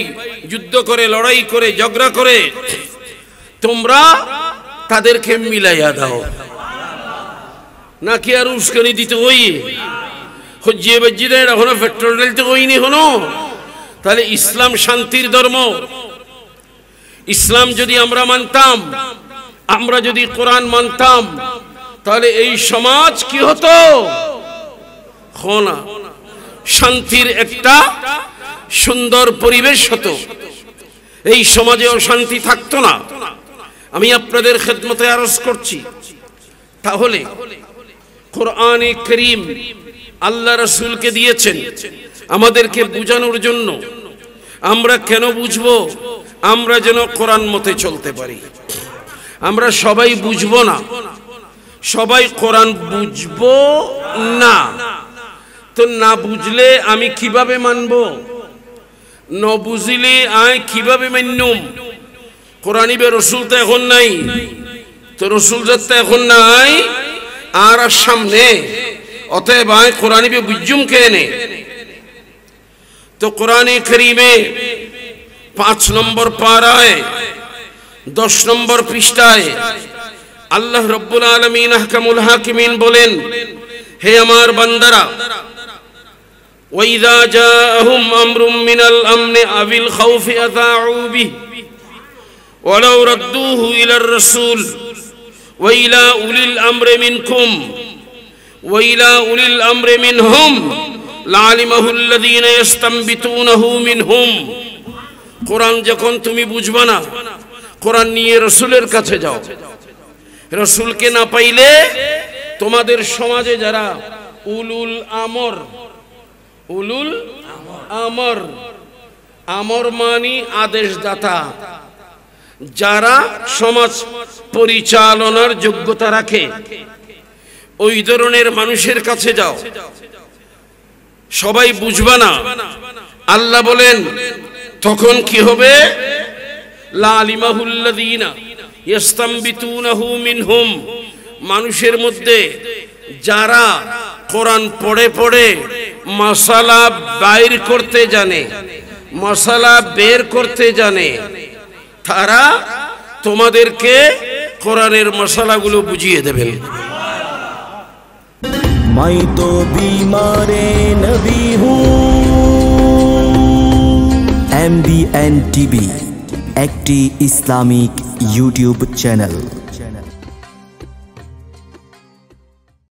A: যুদ্ধ করে, লড়াই করে, ঝগড়া করে, তোমরা তাদেরকে মিলাইয়া দাও। নাকি আর উস্কানি দিতে হই হজ্জিয়ে বাজ্জিয়ে এখনো পেট্রোল ঢালতে হইনি হনো? তাহলে ইসলাম শান্তির ধর্ম। ইসলাম যদি আমরা মানতাম, আমরা যদি কোরআন মানতাম, তাহলে এই সমাজ কি হতো? শান্তির একটা সুন্দর পরিবেশ হতো, এই সমাজে অশান্তি থাকতো না। আমি আপনাদের খেদমতে আরজ করছি, তাহলে কোরআনে কারীম আল্লাহ রাসূলকে দিয়েছেন আমাদেরকে বুঝানোর জন্য। আমরা কেন বুঝবো? আমরা যেন কোরআন মতে চলতে পারি। আমরা সবাই বুঝবো না, সবাই কোরআন বুঝবো না। তো না বুঝলে আমি কিভাবে মানবো? ন বুঝলে আমি কিভাবে মান্যুম? কোরআন বে রসুল তো এখন নাই, তো রসুল যাতে এখন নাই আর সামনে, অতএব আমি কোরআন বে বুঝুম কেনে। তো কোরআনে কারীমে 5 নম্বর পারায় 10 নম্বর পৃষ্ঠায় আল্লাহ রাব্বুল আলামিন আহকামুল হাকিমিন বলেন, হে আমার বান্দারা, ওয়াইযা জাআহুম আমরুম মিনাল আমনি আবিল খাউফি আযাউ বিহি ওয়ালাউ রাদ্দুহু ইলার রাসূল ওয়া ইলা উলিল আমরি মিনকুম ওয়া ইলা উলিল আমরি মিনহুম লাআলিমাহু আল্লাযীনা ইস্তামবিতুনাহু মিনহুম। কোরআন যখন তুমি বুঝবা না, কোরআন নিয়ে রাসূলের কাছে যাও। রাসূলকে না পাইলে তোমাদের সমাজে যারা উলুল আমর, উলুল আমর, আমর মানি আদেশদাতা, যারা সমাজ পরিচালনার যোগ্যতা রাখে, ওই ধরনের মানুষের কাছে যাও। সবাই বুঝবা না, আল্লাহ বলেন তখন কি হবে? লাআলিমাহুল্লাযীনা ইস্তামবিতুনাহু মিনহুম, মানুষের মধ্যে যারা কোরআন পড়ে পড়ে মাসালা বাইর করতে জানে, মাসালা বের করতে জানে, তারা তোমাদেরকে কোরআনের মশালাগুলো বুঝিয়ে দেবেন।
B: मैं तो बीमारे नबी हूँ। MBN TV একটি ইসলামিক ইউটিউব চ্যানেল।